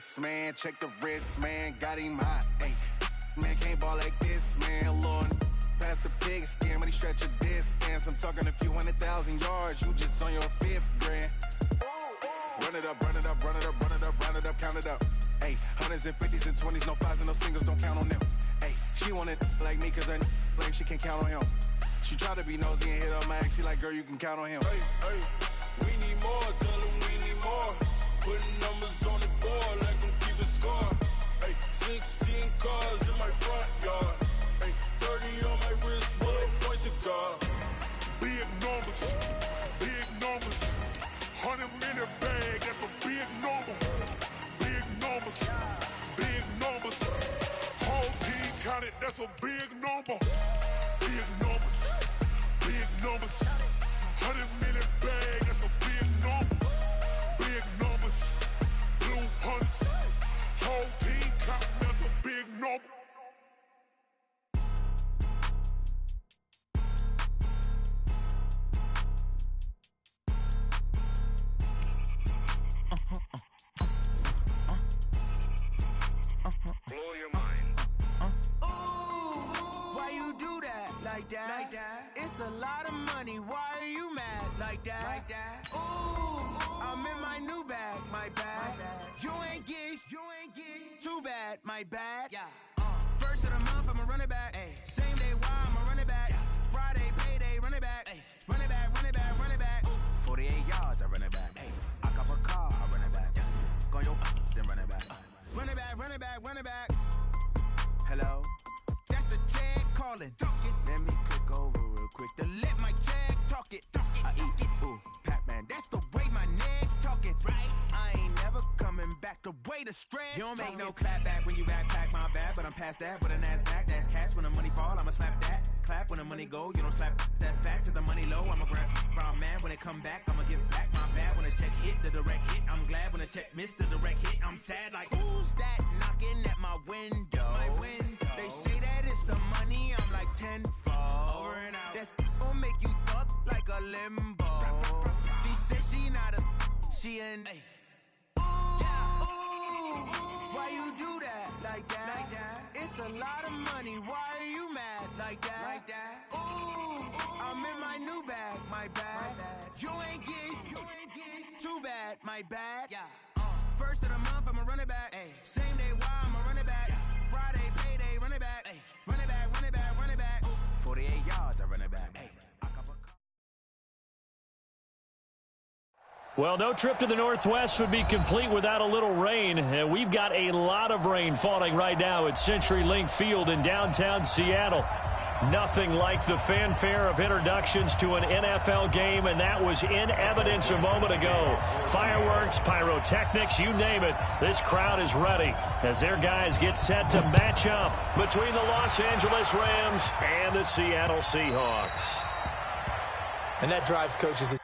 wrist, man. Check the wrist, man. Got him hot. Hey, man, can't ball like this, man. Lord, past the pig skin when he stretch a distance. I'm talking a few 100,000 yards. You just on your 5th grand. Run it up, run it up, run it up, run it up, run it up, count it up. Hey, hundreds and 50s and 20s, no 5s and no singles, don't count on them. Hey, she want it like me cause I blame she can't count on him. She try to be nosy and hit up my ex, she like, girl, you can count on him. Hey, hey, we need more, tell them we need more. Putting numbers on the board, let them keep a score. Hey, 16 cars in my front yard. Hey, 30 on my wrist, bullet point to God. Big numbers, big numbers. 100-minute bag, that's a big number. Big numbers, big numbers. Whole team counted, that's a big number. Big numbers, big numbers. 100-minute bag, that's a big number. Big numbers, blue hunts. Whole team counting, that's a big number. Blow your mind. Why you do that like that? It's a lot of money. Why are you mad like that? Ooh, I'm in my new bag, my bad. You ain't get too bad, my bad. Yeah. First of the month, I'ma run it back. Ay. Same day, why I'ma run it back. Friday, payday, run it back. Ay. Run it back, run it back, run it back. 48 yards, I run it back. Ay. I cop a car, I run it back. Go your then run it back. Run it back, run it back, run it back. Hello? That's the check calling. Let me click over real quick to let my check talk it. I eat it. Ooh, Pac-Man, that's the way my neck talking. Right? I ain't never coming back the way the stress. You don't make no clap back when you backpack, my bad. But I'm past that with a NASDAQ. That's cash when the money fall. I'ma slap that. Clap when the money go. You don't slap. That's facts. If the money low, I'ma grab brown man. When it come back, I'ma give back my bad. When the check hit, the direct hit. I'm glad when the check missed the direct hit. I'm sad like, who's that knocking at my window? My window. They say that it's the money, I'm like tenfold. Over and out. That's gon' make you up like a limbo. She said she not a, she an. Ooh, why you do that like that? It's a lot of money, why are you mad like that? Ooh, I'm in my new bag, my bad. You ain't get too bad, my bad. Yeah. First of the month, I'ma run it back. Ay. Same day, why I'ma run it back. Friday, payday, run it back. Ay. Run it back, run it back, run it back. 48 yards, I run it back. Ay. Well, no trip to the Northwest would be complete without a little rain. And we've got a lot of rain falling right now at CenturyLink Field in downtown Seattle. Nothing like the fanfare of introductions to an NFL game, and that was in evidence a moment ago. Fireworks, pyrotechnics, you name it. This crowd is ready as their guys get set to match up between the Los Angeles Rams and the Seattle Seahawks. And that drives coaches.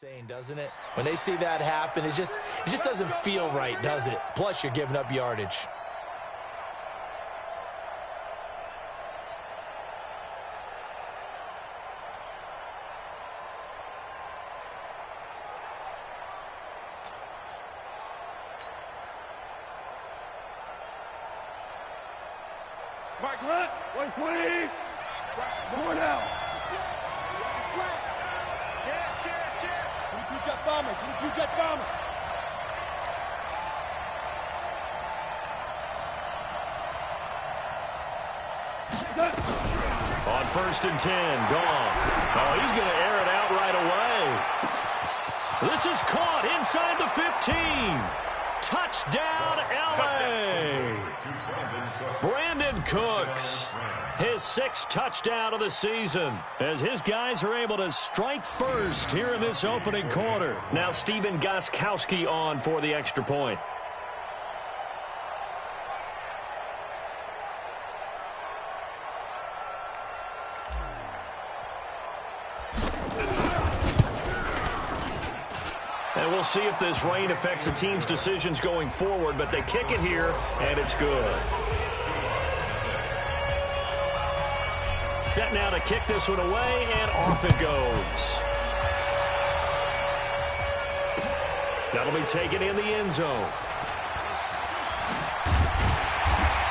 Insane, doesn't it? When they see that happen, it just doesn't feel right, does it? Plus, you're giving up yardage. Mike Hunt, 120. Going out. Jet bomber, jet bomber. On 1st and 10, Goff. Oh, he's going to air it out right away. This is caught inside the 15. Touchdown, L.A. Brandon Cooks, his 6th touchdown of the season, as his guys are able to strike first here in this opening quarter. Now Stephen Gostkowski on for the extra point. we'll see if this rain affects the team's decisions going forward, but they kick it here, and it's good. Set now to kick this one away, and off it goes. That'll be taken in the end zone.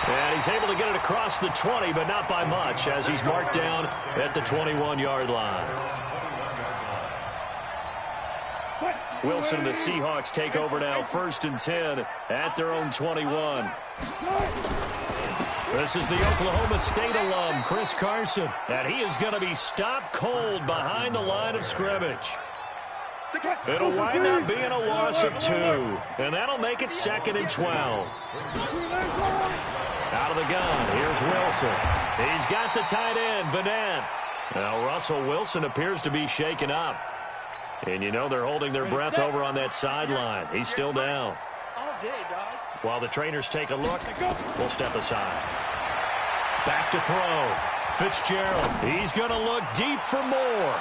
And he's able to get it across the 20, but not by much, as he's marked down at the 21-yard line. Wilson and the Seahawks take over now, 1st and 10 at their own 21. This is the Oklahoma State alum, Chris Carson, and he is going to be stopped cold behind the line of scrimmage. It'll wind up being a loss of 2, and that'll make it 2nd and 12. Out of the gun, here's Wilson. He's got the tight end, Vanette. Now Russell Wilson appears to be shaken up. And you know they're holding their breath over on that sideline. He's still down. While the trainers take a look, we'll step aside. Back to throw. Fitzgerald, he's going to look deep for more.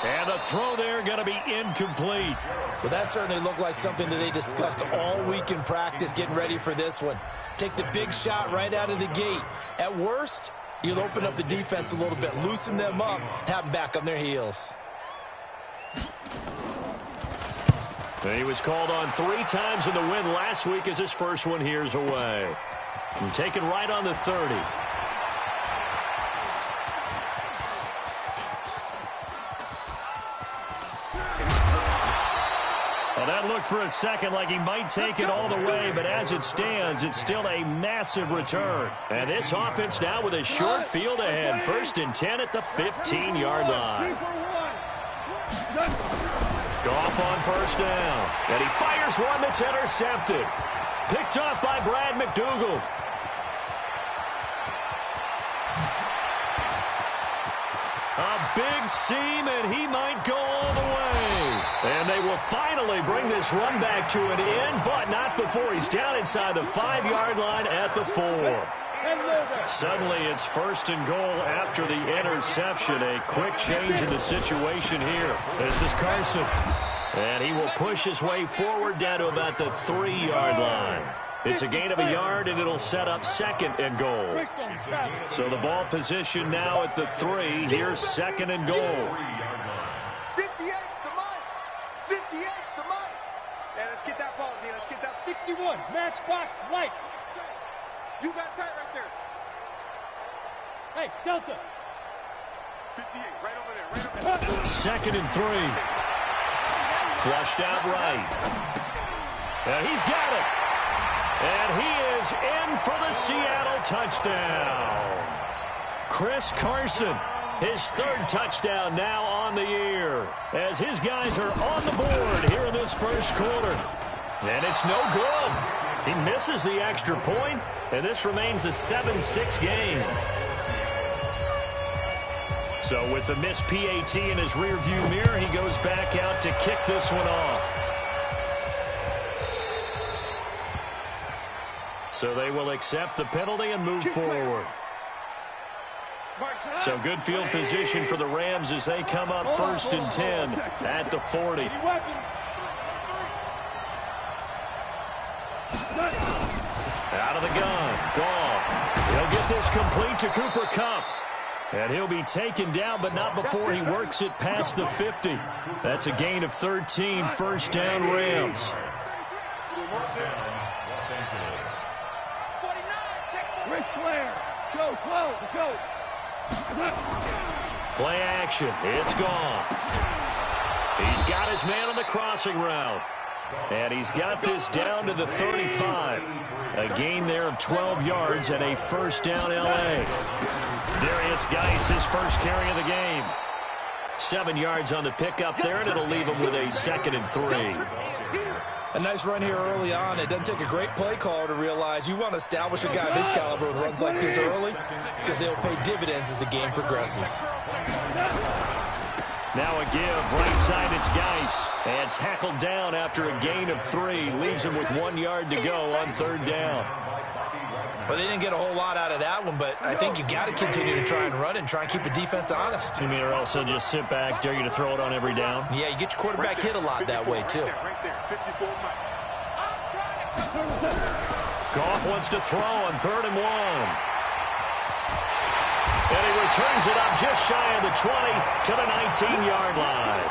And the throw there going to be incomplete. Well, that certainly looked like something that they discussed all week in practice getting ready for this one. Take the big shot right out of the gate. At worst, you'll open up the defense a little bit, loosen them up, have them back on their heels. He was called on 3 times in the win last week as his first one here's away. And taken right on the 30. Well, that looked for a second like he might take it all the way, but as it stands, it's still a massive return. And this offense now with a short field ahead. 1st and 10 at the 15-yard line. Goff on 1st down. And he fires one that's intercepted. Picked off by Brad McDougal. A big seam, and he might go all the way. And they will finally bring this run back to an end, but not before he's down inside the 5-yard line at the 4. Suddenly it's 1st and goal after the interception. A quick change in the situation here. This is Carson. And he will push his way forward down to about the 3-yard line. It's a gain of a yard, and it'll set up 2nd and goal. So the ball position now at the 3. Here's 2nd and goal. 58's the money. 58's the money. Yeah, let's get that ball, D. Let's get that 61. Matchbox lights. You got tight right there. Hey, Delta. 58, right over there, right over there. 2nd and 3. Flushed out right. And he's got it. And he is in for the Seattle touchdown. Chris Carson, his 3rd touchdown now on the year, as his guys are on the board here in this 1st quarter. And it's no good. He misses the extra point, and this remains a 7-6 game. So with the missed PAT in his rearview mirror, he goes back out to kick this one off. So they will accept the penalty and move forward. So good field position for the Rams as they come up 1st and 10 at the 40. Out of the gun. Goff. He'll get this complete to Cooper Kupp. And he'll be taken down, but not before he works it past the 50. That's a gain of 13, 1st down Rams. Ric Flair. Go, go. Play action. It's gone. He's got his man on the crossing route. And he's got this down to the 35. A gain there of 12 yards and a 1st down L.A. Darius Geis, his 1st carry of the game. 7 yards on the pickup there, and it'll leave him with a 2nd and 3. A nice run here early on. It doesn't take a great play caller to realize you want to establish a guy of this caliber with runs like this early because they'll pay dividends as the game progresses. Now a give, right side, it's Geis. And tackled down after a gain of 3. Leaves him with 1 yard to go on 3rd down. Well, they didn't get a whole lot out of that one, but I think you got to continue to try and run and try and keep the defense honest. You mean or else they'll just sit back, dare you to throw it on every down? Yeah, you get your quarterback hit a lot that way, too. Right there, 54 Goff wants to throw on 3rd and 1. And he returns it up just shy of the 20 to the 19-yard line.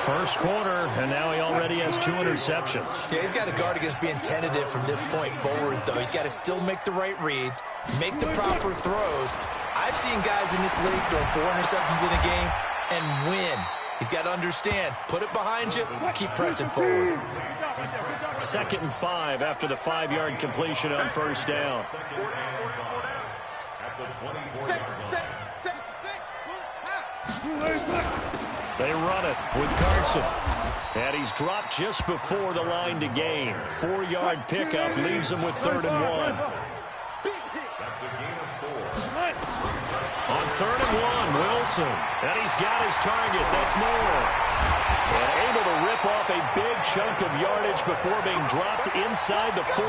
First quarter, and now he already has 2 interceptions. Yeah, he's got to guard against being tentative from this point forward, though. He's got to still make the right reads, make the proper throws. I've seen guys in this league throw 4 interceptions in a game and win. He's got to understand, put it behind you, keep pressing forward. 2nd and 5 after the 5-yard completion on first down. They run it with Carson. And he's dropped just before the line to gain. 4-yard pickup leaves him with 3rd and 1. On 3rd and 1, Wilson. And he's got his target. That's Moore. And able to rip off a big chunk of yardage before being dropped inside the 40.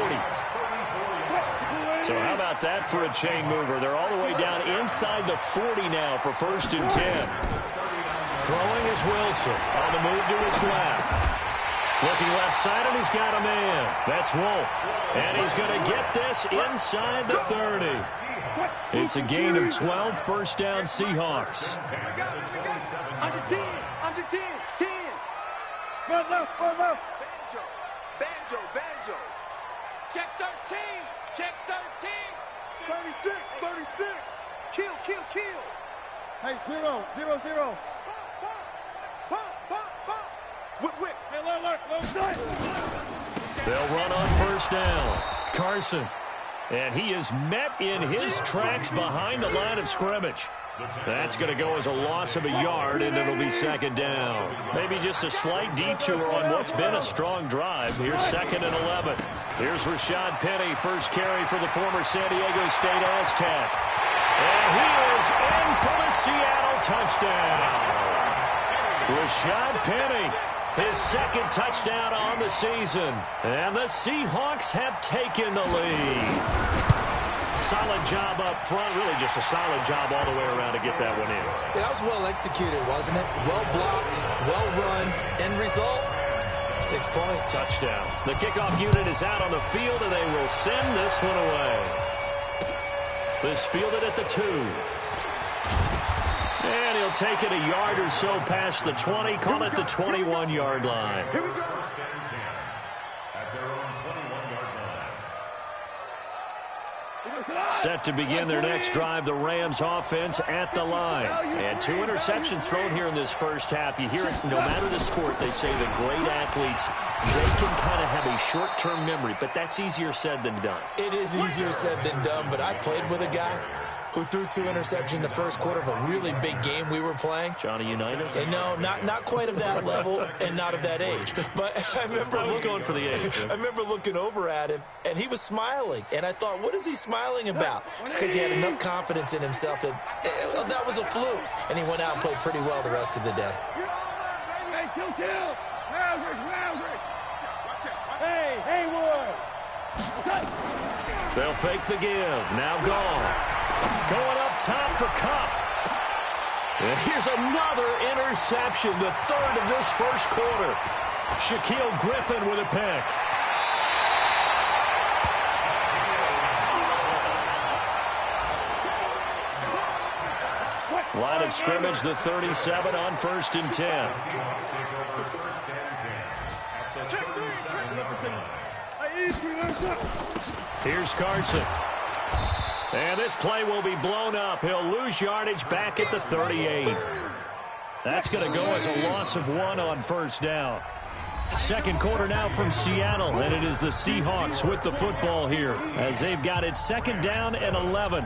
So how about that for a chain mover? They're all the way down inside the 40 now for 1st and 10. Throwing is Wilson on the move to his left. Looking left side, and he's got a man. That's Wolf. And he's going to get this inside the 30. It's a gain of 12, 1st down Seahawks. Under 10, under 10, 10. Run left, run left. Banjo, banjo. Check 13, check 13. 36, 36. Kill, kill, kill. Hey, 0, 0, 0. Pump, pump, pump. Whip, whip. Hey, alert, alert. They'll run on 1st down. Carson. And he is met in his tracks behind the line of scrimmage. That's going to go as a loss of a yard, and it'll be 2nd down. Maybe just a slight detour on what's been a strong drive. Here's 2nd and 11. Here's Rashad Penny, first carry for the former San Diego State Aztec. And he is in for the Seattle touchdown. Rashad Penny, his 2nd touchdown on the season. And the Seahawks have taken the lead. Solid job up front, really just a solid job all the way around to get that one in. That was well executed, wasn't it? Well blocked, well run, end result, 6 points. Touchdown. The kickoff unit is out on the field, and they will send this one away. This fielded at the 2. And he'll take it a yard or so past the 20, call it the 21-yard line. Here we go. Set to begin their next drive, the Rams offense at the line. And 2 interceptions thrown here in this first half. You hear it, no matter the sport, they say the great athletes, they can kind of have a short-term memory, but that's easier said than done. It is easier said than done, but I played with a guy who threw 2 interceptions in the first quarter of a really big game we were playing. Johnny Unitas? And no, not quite of that level and not of that age. But I was going for the age. I remember looking over at him, and he was smiling. And I thought, what is he smiling about? It's because he had enough confidence in himself that that was a fluke. And he went out and played pretty well the rest of the day. Hey, kill. Hey, Haywood. They'll fake the give. Now Goff. Going up top for Kupp. And here's another interception, the 3rd of this first quarter. Shaquille Griffin with a pick. Line of scrimmage, the 37 on 1st and 10. Here's Carson. And this play will be blown up. He'll lose yardage back at the 38. That's going to go as a loss of 1 on 1st down. 2nd quarter now from Seattle, and it is the Seahawks with the football here as they've got it 2nd down and 11.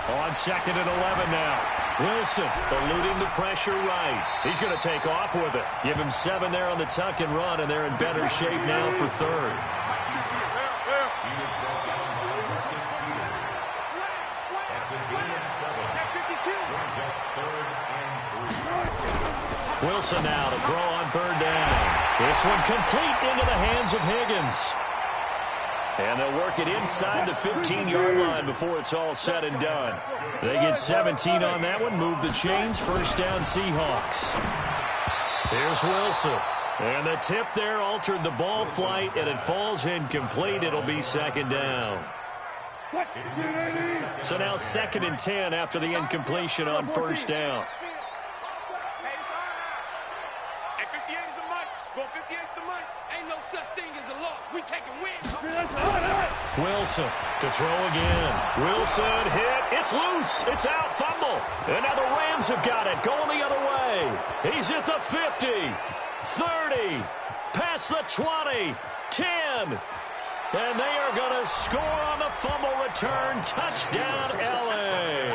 On 2nd and 11 now. Wilson eluding the pressure right. He's going to take off with it. Give him 7 there on the tuck and run, and they're in better shape now for 3rd. Check 53. Wilson now to throw on third down. This one complete into the hands of Higgins. And they'll work it inside the 15-yard line before it's all said and done. They get 17 on that one, move the chains, first down Seahawks. Here's Wilson. And the tip there altered the ball flight, and it falls incomplete. It'll be second down. So now 2nd and 10 after the incompletion on first down. Hey, 58 is the mic. Go 58 is the mic. Ain't no such thing as a loss. We taking wins. Wilson to throw again. Wilson hit. It's loose. It's out. Fumble. And now the Rams have got it. Going the other way. He's at the 50. 30. Past the 20. 10. And they are going to score on the fumble return. Touchdown, L.A.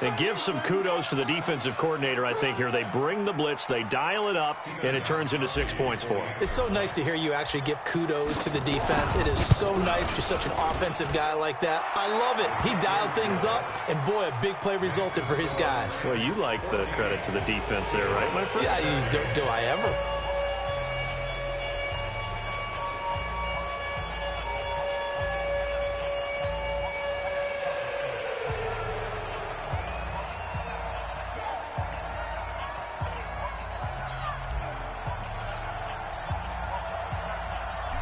And give some kudos to the defensive coordinator, I think, here. They bring the blitz, they dial it up, and it turns into 6 points for them. It's so nice to hear you actually give kudos to the defense. It is so nice. You're such an offensive guy like that. I love it. He dialed things up, and boy, a big play resulted for his guys. Well, you like the credit to the defense there, right, my friend? Yeah, do I ever?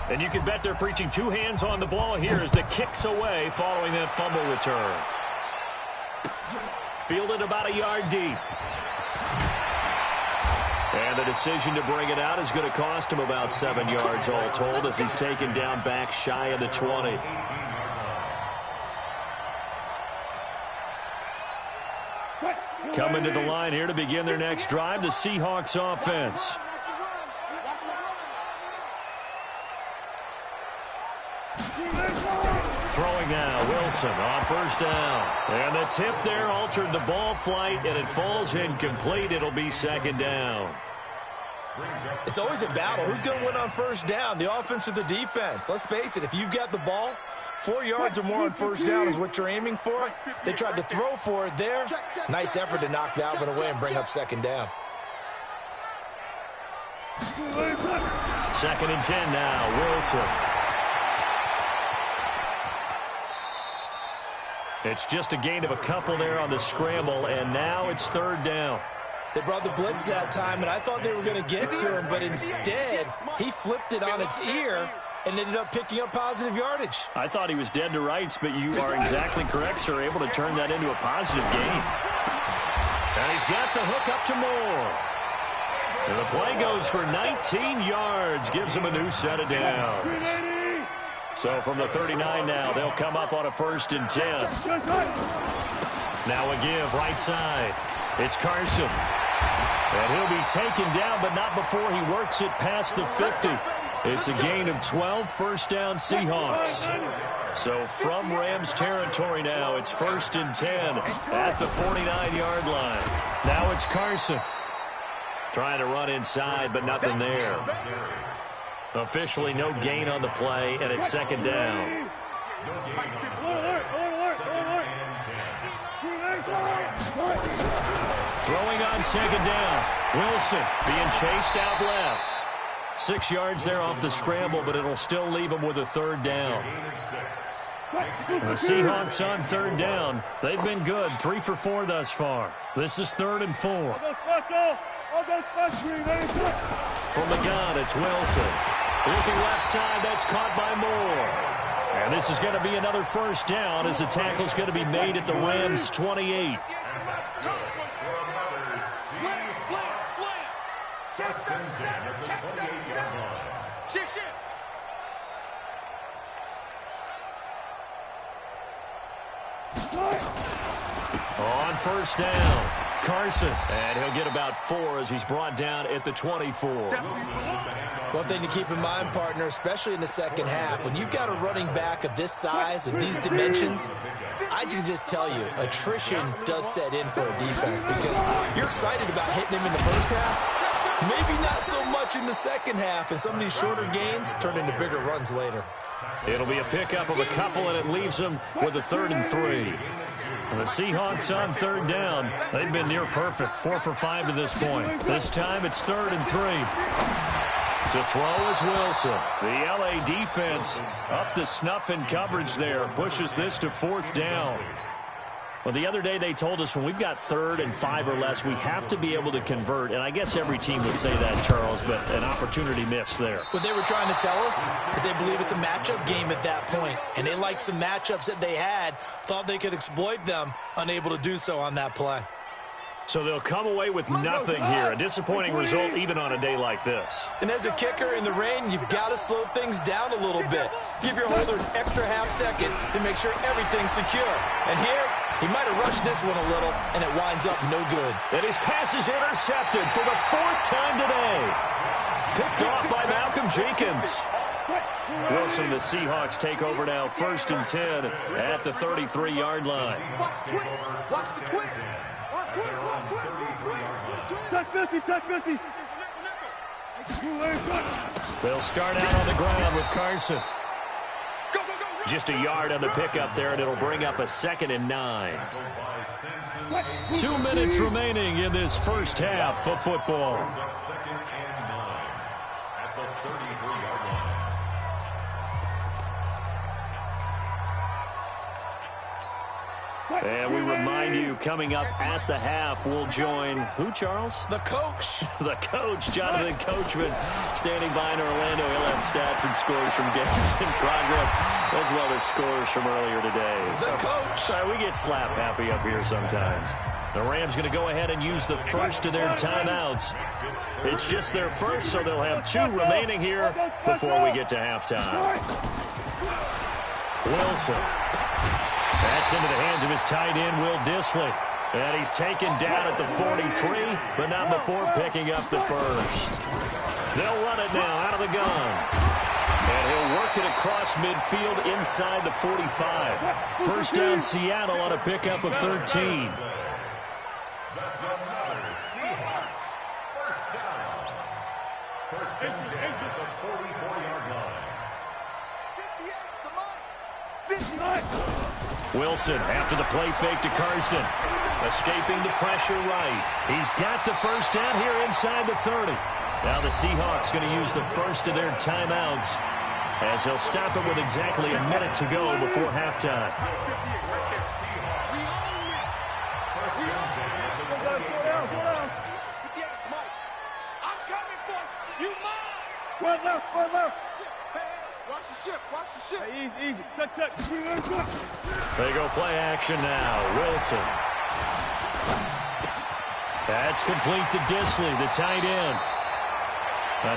And you can bet they're preaching two hands on the ball here as the kick's away following that fumble return. Fielded about a yard deep. And the decision to bring it out is going to cost him about 7 yards all told as he's taken down back shy of the 20. Coming to the line here to begin their next drive, the Seahawks offense. Throwing now, Wilson on first down. And the tip there altered the ball flight, and it falls incomplete. It'll be second down. It's always a battle. Who's going to win on first down, the offense or the defense? Let's face it, if you've got the ball, 4 yards or more on first down is what you're aiming for. They tried to throw for it there. Nice effort to knock that one away and bring up second down. 2nd and 10 now, Wilson. It's just a gain of a couple there on the scramble, and now it's third down. They brought the blitz that time, and I thought they were going to get to him, but instead, he flipped it on its ear and ended up picking up positive yardage. I thought he was dead to rights, but you are exactly correct, sir, able to turn that into a positive gain. And he's got the hook up to Moore. And the play goes for 19 yards, gives him a new set of downs. So from the 39 now, they'll come up on a 1st and 10. Now a give right side. It's Carson. And he'll be taken down, but not before he works it past the 50. It's a gain of 12, first down Seahawks. So from Rams territory now, it's 1st and 10 at the 49-yard line. Now it's Carson. Trying to run inside, but nothing there. Officially no gain on the play, and it's second down. Throwing on second down. Wilson being chased out left. 6 yards there off the scramble, but it'll still leave him with a third down. The Seahawks on third down. They've been good, 3 for 4 thus far. This is 3rd and 4. From the gun, it's Wilson. Looking left side, that's caught by Moore. And this is going to be another first down as the tackle's going to be made at the Rams' 28. On first down, Carson. And he'll get about 4 as he's brought down at the 24. One thing to keep in mind, partner, especially in the second half, when you've got a running back of this size and these dimensions, I can just tell you, attrition does set in for a defense because you're excited about hitting him in the first half, Maybe not so much in the second half, and some of these shorter gains turn into bigger runs later. It'll be a pickup of a couple, and it leaves them with a 3rd and 3. And the Seahawks on 3rd down. They've been near perfect, 4 for 5 to this point. This time it's 3rd and 3. To throw is Wilson. The L.A. defense up to snuff in coverage there. Pushes this to 4th down. Well, the other day they told us when we've got 3rd and 5 or less, we have to be able to convert. And I guess every team would say that, Charles, but an opportunity missed there. What they were trying to tell us is they believe it's a matchup game at that point. And they liked some matchups that they had, thought they could exploit them, unable to do so on that play. So they'll come away with nothing here. A disappointing result even on a day like this. And as a kicker in the rain, you've got to slow things down a little bit. Give your holder an extra half second to make sure everything's secure. And here, he might have rushed this one a little, and it winds up no good. And his pass is intercepted for the 4th time today. Picked off by Malcolm Jenkins. Wilson, the Seahawks take over now, 1st and 10 at the 33-yard line. Watch the twist. Watch the twist. Touch 50, touch 50. They'll start out on the ground with Carson. Just a yard on the pickup there, and it'll bring up a 2nd and 9. 2 minutes remaining in this first half of football. And we remind you, coming up at the half, we'll join who, Charles? The coach. The coach, Jonathan Coachman, standing by in Orlando. He'll have stats and scores from games in progress, as well as scores from earlier today. The coach. Sorry, we get slap happy up here sometimes. The Rams going to go ahead and use the first of their timeouts. It's just their first, so they'll have 2 remaining here before we get to halftime. Wilson. That's into the hands of his tight end, Will Dissly. And he's taken down at the 43, but not before picking up the first. They'll run it now out of the gun. And he'll work it across midfield inside the 45. First down Seattle on a pickup of 13. That's another Seahawks first down. First and 10 at the 44-yard line. 58's the money. 59. Wilson after the play fake to Carson. Escaping the pressure right. He's got the first down here inside the 30. Now the Seahawks going to use the first of their timeouts as they'll stop it with exactly a minute to go before halftime. I'm coming for you. One left. Watch the ship. Hey, easy. Touch. They go play action now. Wilson. That's complete to Dissly, the tight end.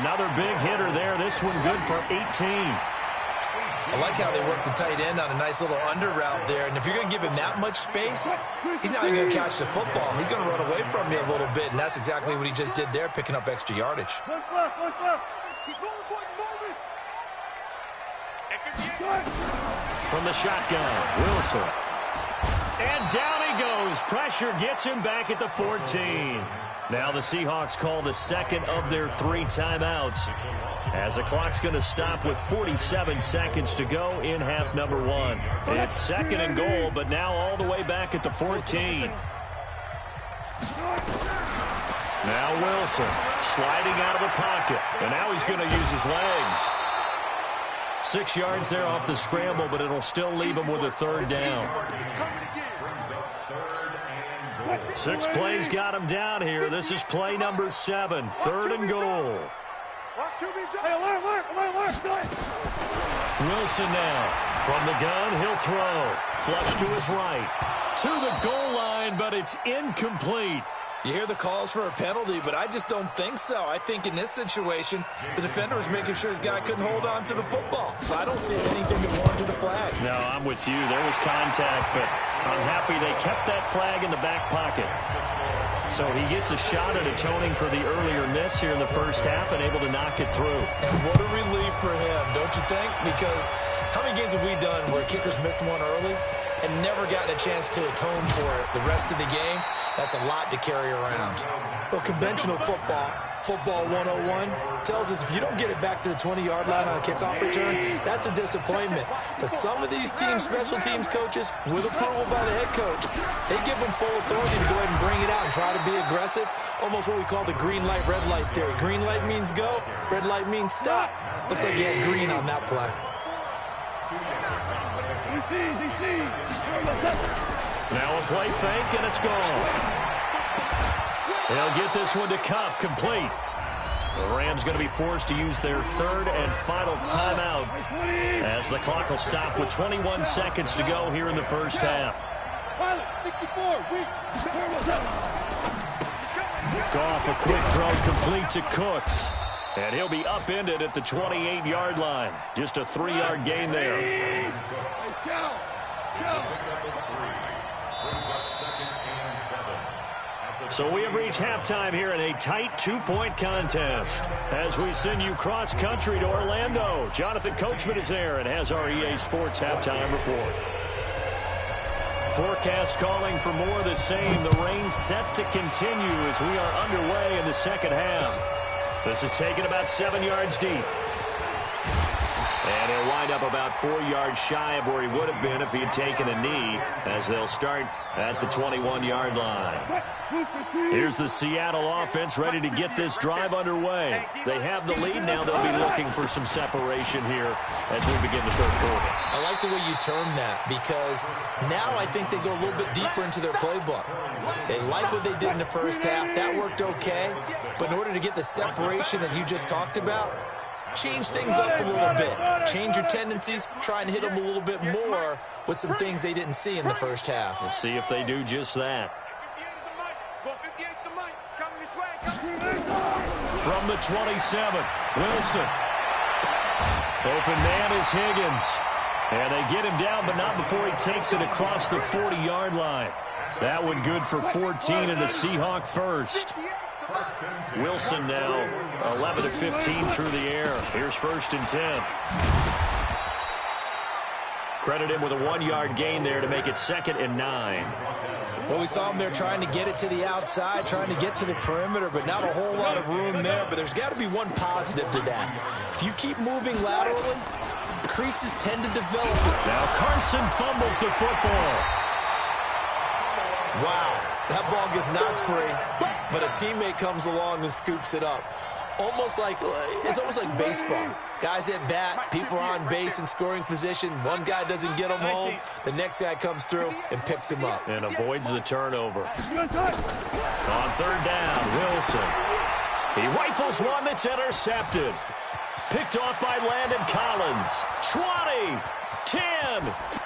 Another big hitter there. This one good for 18. I like how they work the tight end on a nice little under route there. And if you're going to give him that much space, he's not even going to catch the football. He's going to run away from you a little bit, and that's exactly what he just did there, picking up extra yardage. Look left. He's moving, boys, moving. From the shotgun, Wilson. And down he goes. Pressure gets him back at the 14. Now the Seahawks call the second of their 3 timeouts, as the clock's going to stop with 47 seconds to go in half number 1. It's 2nd and goal, but now all the way back at the 14. Now Wilson sliding out of the pocket, and now he's going to use his legs. 6 yards there off the scramble, but it'll still leave him with a 3rd down. 6 plays got him down here. This is play number 7, 3rd and goal. Hey, alert. Wilson now. From the gun, he'll throw. Flush to his right. To the goal line, but it's incomplete. You hear the calls for a penalty, but I just don't think so. I think in this situation, the defender was making sure his guy couldn't hold on to the football. So I don't see anything that warranted a flag. No, I'm with you. There was contact, but I'm happy they kept that flag in the back pocket. So he gets a shot at atoning for the earlier miss here in the first half and able to knock it through. And what a relief for him, don't you think? Because how many games have we done where kickers missed one early and never gotten a chance to atone for it the rest of the game? That's a lot to carry around. Well, conventional football, Football 101 tells us if you don't get it back to the 20-yard line on a kickoff return, that's a disappointment. But some of these teams, special teams coaches, with approval by the head coach, they give them full authority to go ahead and bring it out and try to be aggressive. Almost what we call the green light, red light theory. Green light means go, red light means stop. Looks like he had green on that play. Now a play fake, and it's gone. They'll get this one to Cup, complete. The Rams going to be forced to use their third and final timeout as the clock will stop with 21 seconds to go here in the first half. Goff, a quick throw complete to Cooks. And he'll be upended at the 28-yard line. Just a 3-yard gain there. So we have reached halftime here in a tight 2-point contest. As we send you cross-country to Orlando, Jonathan Coachman is there and has our EA Sports halftime report. Forecast calling for more of the same. The rain set to continue as we are underway in the second half. This is taken about 7 yards deep. And he'll wind up about 4 yards shy of where he would have been if he had taken a knee, as they'll start at the 21-yard line. Here's the Seattle offense ready to get this drive underway. They have the lead. Now they'll be looking for some separation here as we begin the third quarter. I like the way you term that, because now I think they go a little bit deeper into their playbook. They like what they did in the first half. That worked okay. But in order to get the separation that you just talked about, change things up a little bit. Change your tendencies. Try and hit them a little bit more with some things they didn't see in the first half. We'll see if they do just that. From the 27, Wilson. Open man is Higgins. And they get him down, but not before he takes it across the 40-yard line. That one good for 14 and a Seahawk first. Wilson now 11 to 15 through the air. Here's 1st and 10. Credit him with a 1-yard gain there to make it 2nd and 9. Well, we saw him there trying to get it to the outside, trying to get to the perimeter, but not a whole lot of room there. But there's got to be one positive to that. If you keep moving laterally, creases tend to develop. Now Carson fumbles the football. Wow, that ball gets knocked free, but a teammate comes along and scoops it up. It's almost like baseball. Guys at bat, people are on base in scoring position. One guy doesn't get him home. The next guy comes through and picks him up. And avoids the turnover. On 3rd down, Wilson. He rifles one that's intercepted. Picked off by Landon Collins. 20, 10,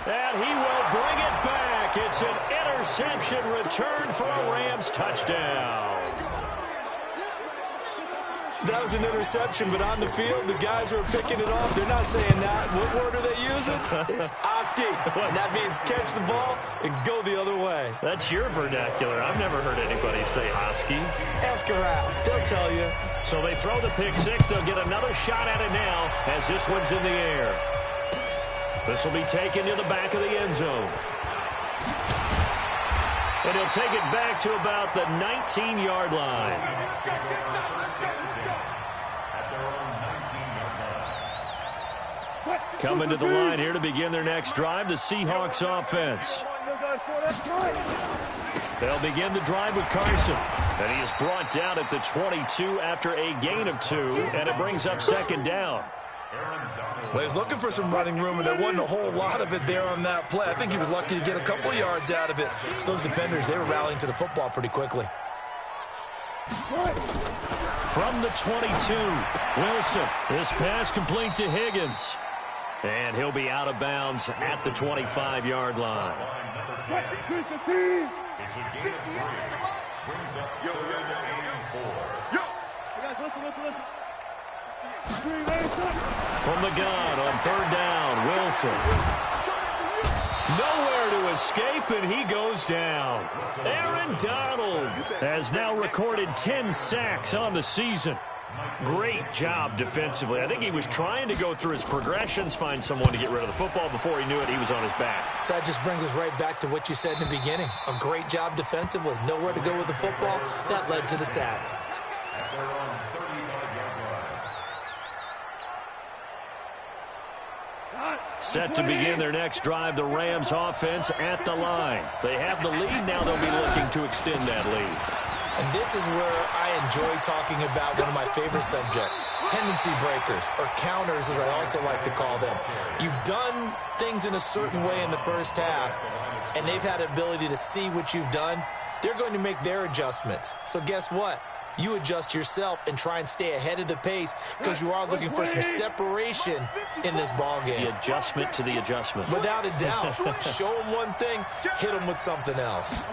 and he will bring it back. It's an interception return for a Rams touchdown. That was an interception, but on the field, the guys who are picking it off, they're not saying that. What word are they using? It's Oski. And that means catch the ball and go the other way. That's your vernacular. I've never heard anybody say Oski. Ask around. They'll tell you. So they throw the pick six. They'll get another shot at it now as this one's in the air. This will be taken to the back of the end zone. And he'll take it back to about the 19-yard line. Coming to the line here to begin their next drive, the Seahawks offense. They'll begin the drive with Carson. And he is brought down at the 22 after a gain of 2, and it brings up 2nd down. Well, he was looking for some running room, and there wasn't a whole lot of it there on that play. I think he was lucky to get a couple yards out of it. So those defenders, they were rallying to the football pretty quickly. From the 22, Wilson. This pass complete to Higgins. And he'll be out of bounds at the 25-yard line. From the gun on 3rd down, Wilson. Nowhere to escape, and he goes down. Aaron Donald has now recorded 10 sacks on the season. Great job defensively. I think he was trying to go through his progressions, find someone to get rid of the football. Before he knew it, he was on his back. So that just brings us right back to what you said in the beginning. A great job defensively. Nowhere to go with the football. That led to the sack. Set to begin their next drive, the Rams offense at the line. They have the lead. Now they'll be looking to extend that lead. And this is where I enjoy talking about one of my favorite subjects, tendency breakers, or counters as I also like to call them. You've done things in a certain way in the first half, and they've had the ability to see what you've done. They're going to make their adjustments. So guess what? You adjust yourself and try and stay ahead of the pace because you are looking for some separation in this ball game. The adjustment to the adjustment. Without a doubt. Show them one thing, hit them with something else.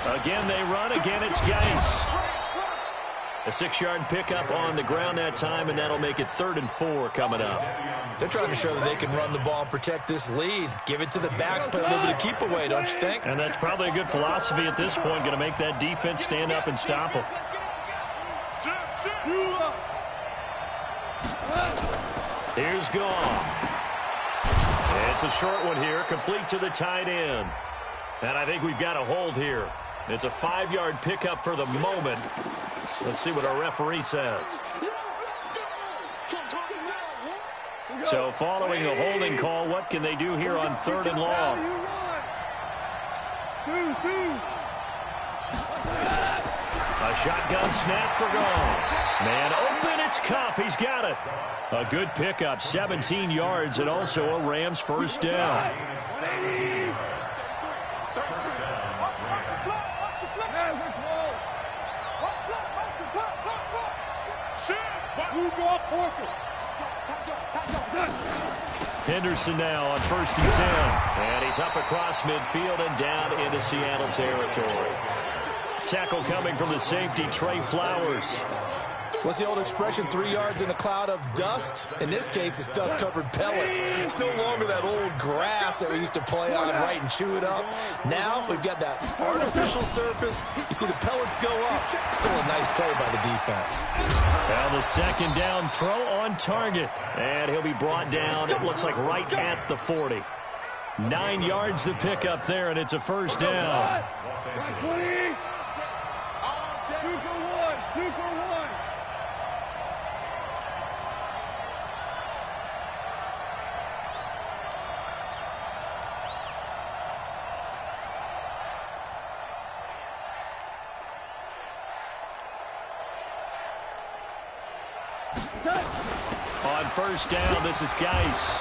Again, they run. Again, it's Geis. A 6-yard pickup on the ground that time, and that'll make it 3rd and 4 coming up. They're trying to show that they can run the ball and protect this lead. Give it to the backs, play a little bit of keep away, don't you think? And that's probably a good philosophy at this point, going to make that defense stand up and stop them. Here's Goff. It's a short one here, complete to the tight end. And I think we've got a hold here. It's a 5-yard pickup for the moment. Let's see what our referee says. So following the holding call, what can they do here on 3rd and long? A shotgun snap for Goff. Man open, it's Kupp. He's got it. A good pickup, 17 yards, and also a Rams first down. Henderson now on 1st and 10. And he's up across midfield and down into Seattle territory. Tackle coming from the safety, Trey Flowers. What's the old expression, 3 yards in a cloud of dust? In this case, it's dust-covered pellets. It's no longer that old grass that we used to play on, right, and chew it up. Now we've got that artificial surface. You see the pellets go up. Still a nice play by the defense. Now the 2nd down throw on target. And he'll be brought down, it looks like right at the 40. 9 yards to pick up there, and it's a first down. 2 for 1. 2 for 1. On 1st down, this is Geis.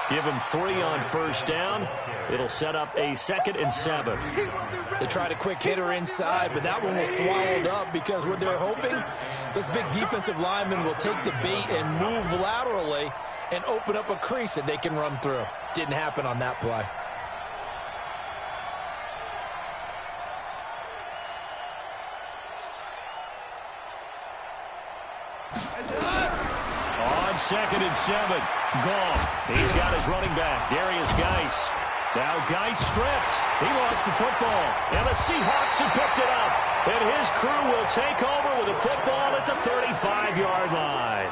Give him 3 on 1st down. It'll set up a 2nd and 7. They tried a quick hitter inside, but that one was swallowed up because what they're hoping, this big defensive lineman will take the bait and move laterally and open up a crease that they can run through. Didn't happen on that play. On 2nd and 7, Goff. He's got his running back, Darius Geis. Now Geis stripped. He lost the football. And the Seahawks have picked it up. And his crew will take over with the football at the 35-yard line.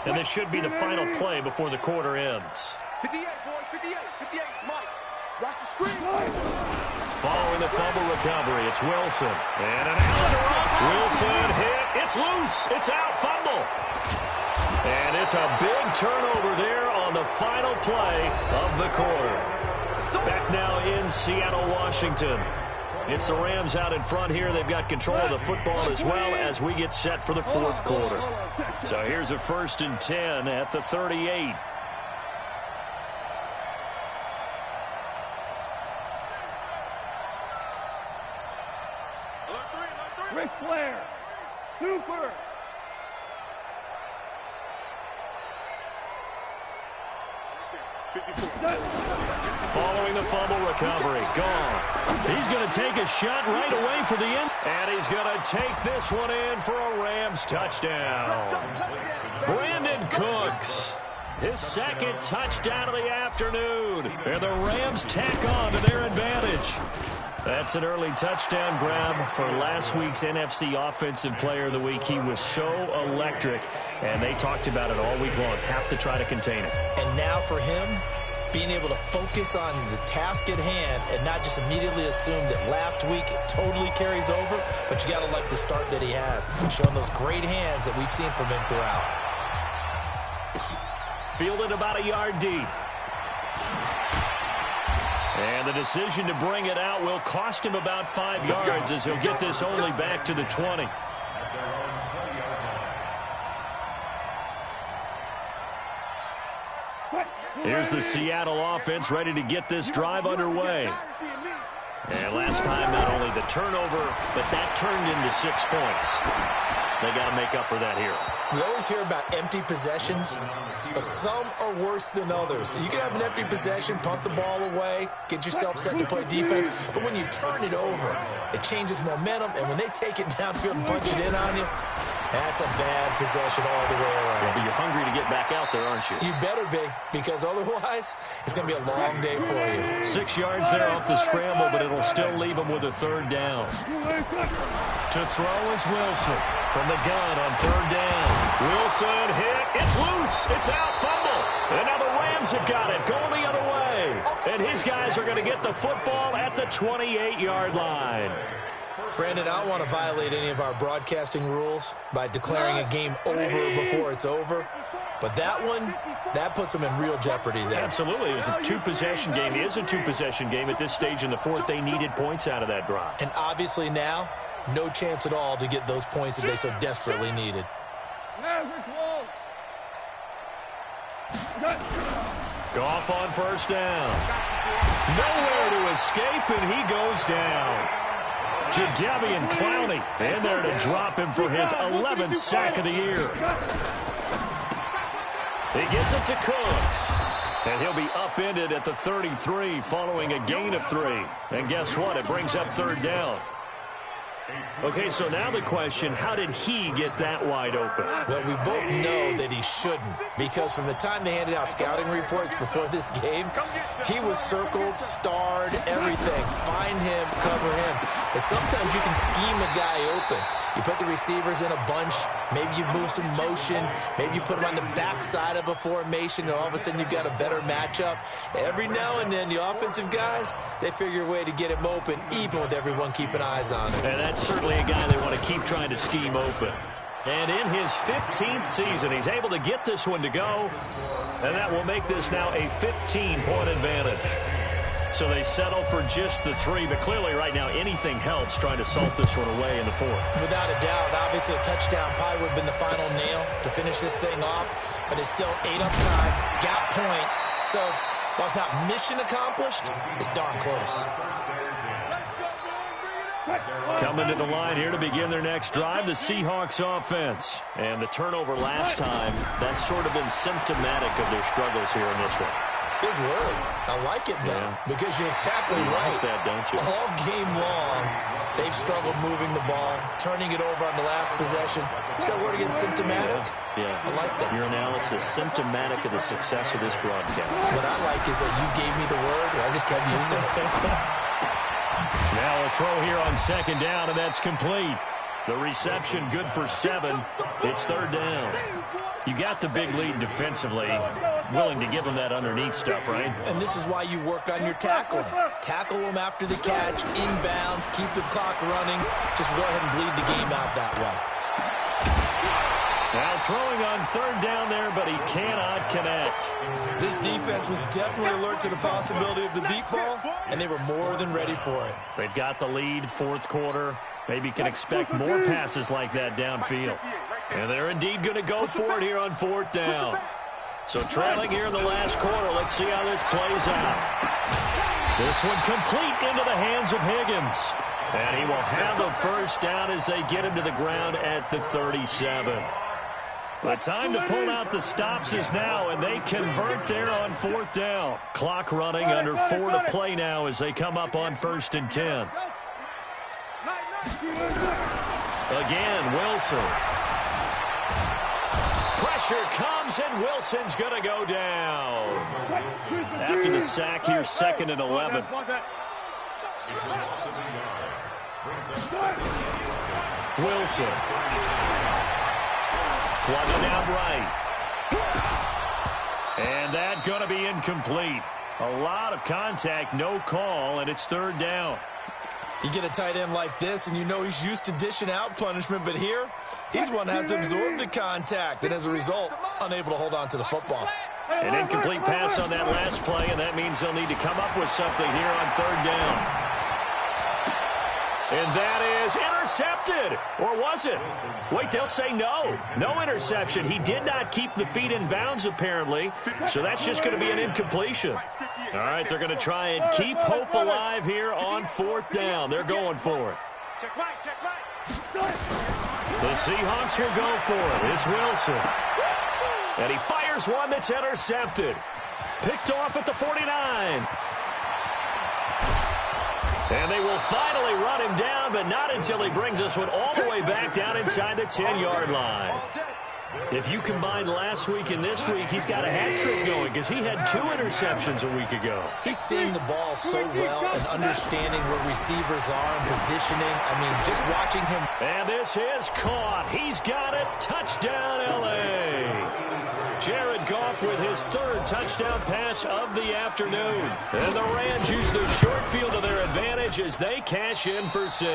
And this should be the final play before the quarter ends. 58, boys. 58. 58. Mike. Watch the screen. Following the fumble recovery, it's Wilson. And an Allen run. Wilson hit. It's loose. It's out. Fumble. And it's a big turnover there on the final play of the quarter. Back now in Seattle, Washington. It's the Rams out in front here. They've got control of the football as well as we get set for the 4th quarter. So here's a 1st and 10 at the 38. Ric Flair. Super. Following the fumble recovery, Goff. He's going to take a shot right away for the end. And he's going to take this one in for a Rams touchdown. Brandon Cooks, his 2nd touchdown of the afternoon. And the Rams tack on to their advantage. That's an early touchdown grab for last week's NFC Offensive Player of the Week. He was so electric, and they talked about it all week long. Have to try to contain it. And now for him, being able to focus on the task at hand and not just immediately assume that last week it totally carries over, but you got to like the start that he has, showing those great hands that we've seen from him throughout. Fielded about a yard deep. And the decision to bring it out will cost him about 5 yards as he'll get this only back to the 20. Here's the Seattle offense ready to get this drive underway. And last time, not only the turnover, but that turned into 6 points. They got to make up for that here. We always hear about empty possessions, but some are worse than others. You can have an empty possession, punt the ball away, get yourself set to play defense, but when you turn it over, it changes momentum, and when they take it downfield and punch it in on you, that's a bad possession all the way around. Yeah, but you're hungry to get back out there, aren't you? You better be, because otherwise, it's going to be a long day for you. 6 yards there off the scramble, but it'll still leave him with a 3rd down. To throw is Wilson from the gun on 3rd down. Wilson hit. It's loose. It's out. Fumble. And now the Rams have got it. Going the other way. And his guys are going to get the football at the 28-yard line. Brandon, I don't want to violate any of our broadcasting rules by declaring a game over before it's over. But that one, that puts them in real jeopardy there. Absolutely. It was a 2-possession game. It is a 2-possession game at this stage in the 4th. They needed points out of that drive. And obviously now, no chance at all to get those points that they so desperately needed. Goff on 1st down. Nowhere to escape, and he goes down. Jadeveon Clowney in there to drop him for his 11th sack of the year. He gets it to Cooks. And he'll be upended at the 33 following a gain of 3. And guess what? It brings up 3rd down. Okay, so now the question, how did he get that wide open? Well, we both know that he shouldn't, because from the time they handed out scouting reports before this game, he was circled, starred, everything. Find him, cover him. But sometimes you can scheme a guy open. You put the receivers in a bunch. Maybe you move some motion. Maybe you put them on the backside of a formation, and all of a sudden you've got a better matchup. Every now and then, the offensive guys, they figure a way to get him open, even with everyone keeping eyes on him. And that's certainly a guy they want to keep trying to scheme open. And in his 15th season, he's able to get this one to go. And that will make this now a 15-point advantage. So they settle for just the 3, but clearly right now anything helps trying to salt this one away in the 4th. Without a doubt, obviously a touchdown probably would have been the final nail to finish this thing off, but it's still 8 up time, got points. So while it's not mission accomplished, it's darn close. Coming to the line here to begin their next drive, the Seahawks offense. And the turnover last time, that's sort of been symptomatic of their struggles here in this one. Big word. I like it, though, because you're exactly right. Like that, don't you? All game long, they've struggled moving the ball, turning it over on the last possession. Is that word again, symptomatic? Yeah. I like that. Your analysis, symptomatic of the success of this broadcast. What I like is that you gave me the word, and I just kept using it. Now a throw here on 2nd down, and that's complete. The reception good for 7. It's 3rd down. You got the big lead defensively. Willing to give them that underneath stuff, right? And this is why you work on your tackling. Tackle them after the catch, inbounds, keep the clock running. Just go ahead and bleed the game out that way. Now throwing on 3rd down there, but he cannot connect. This defense was definitely alert to the possibility of the deep ball, and they were more than ready for it. They've got the lead, 4th quarter. Maybe can expect more passes like that downfield. And they're indeed going to go for it here on 4th down. So trailing here in the last quarter, let's see how this plays out. This one complete into the hands of Higgins. And he will have the 1st down as they get him to the ground at the 37. The time to pull out the stops is now, and they convert there on 4th down. Clock running under 4 to play now as they come up on 1st and 10. Again, Wilson. Pressure comes, and Wilson's going to go down. After the sack here, 2nd and 11. Wilson. Flushed out right. And that going to be incomplete. A lot of contact, no call, and it's third down. You get a tight end like this, and you know he's used to dishing out punishment, but here, he's one that has to absorb the contact, and as a result, unable to hold on to the football. An incomplete pass on that last play, and that means they'll need to come up with something here on third down. And that is intercepted. Or was it? Wait, they'll say no. No interception. He did not keep the feet in bounds, apparently, so that's just going to be an incompletion. All right, they're going to try and keep hope alive here on fourth down. They're going for it. Check right. The Seahawks will go for it. It's Wilson. And he fires one that's intercepted. Picked off at the 49. And they will finally run him down, but not until he brings us one all the way back down inside the 10-yard line. If you combine last week and this week, he's got a hat trick going because he had 2 interceptions a week ago. He's seeing the ball so well and understanding where receivers are and positioning. I mean, just watching him. And this is caught. He's got it. Touchdown, L.A. Jared Goff with his 3rd touchdown pass of the afternoon. And the Rams use the short field to their advantage as they cash in for 6.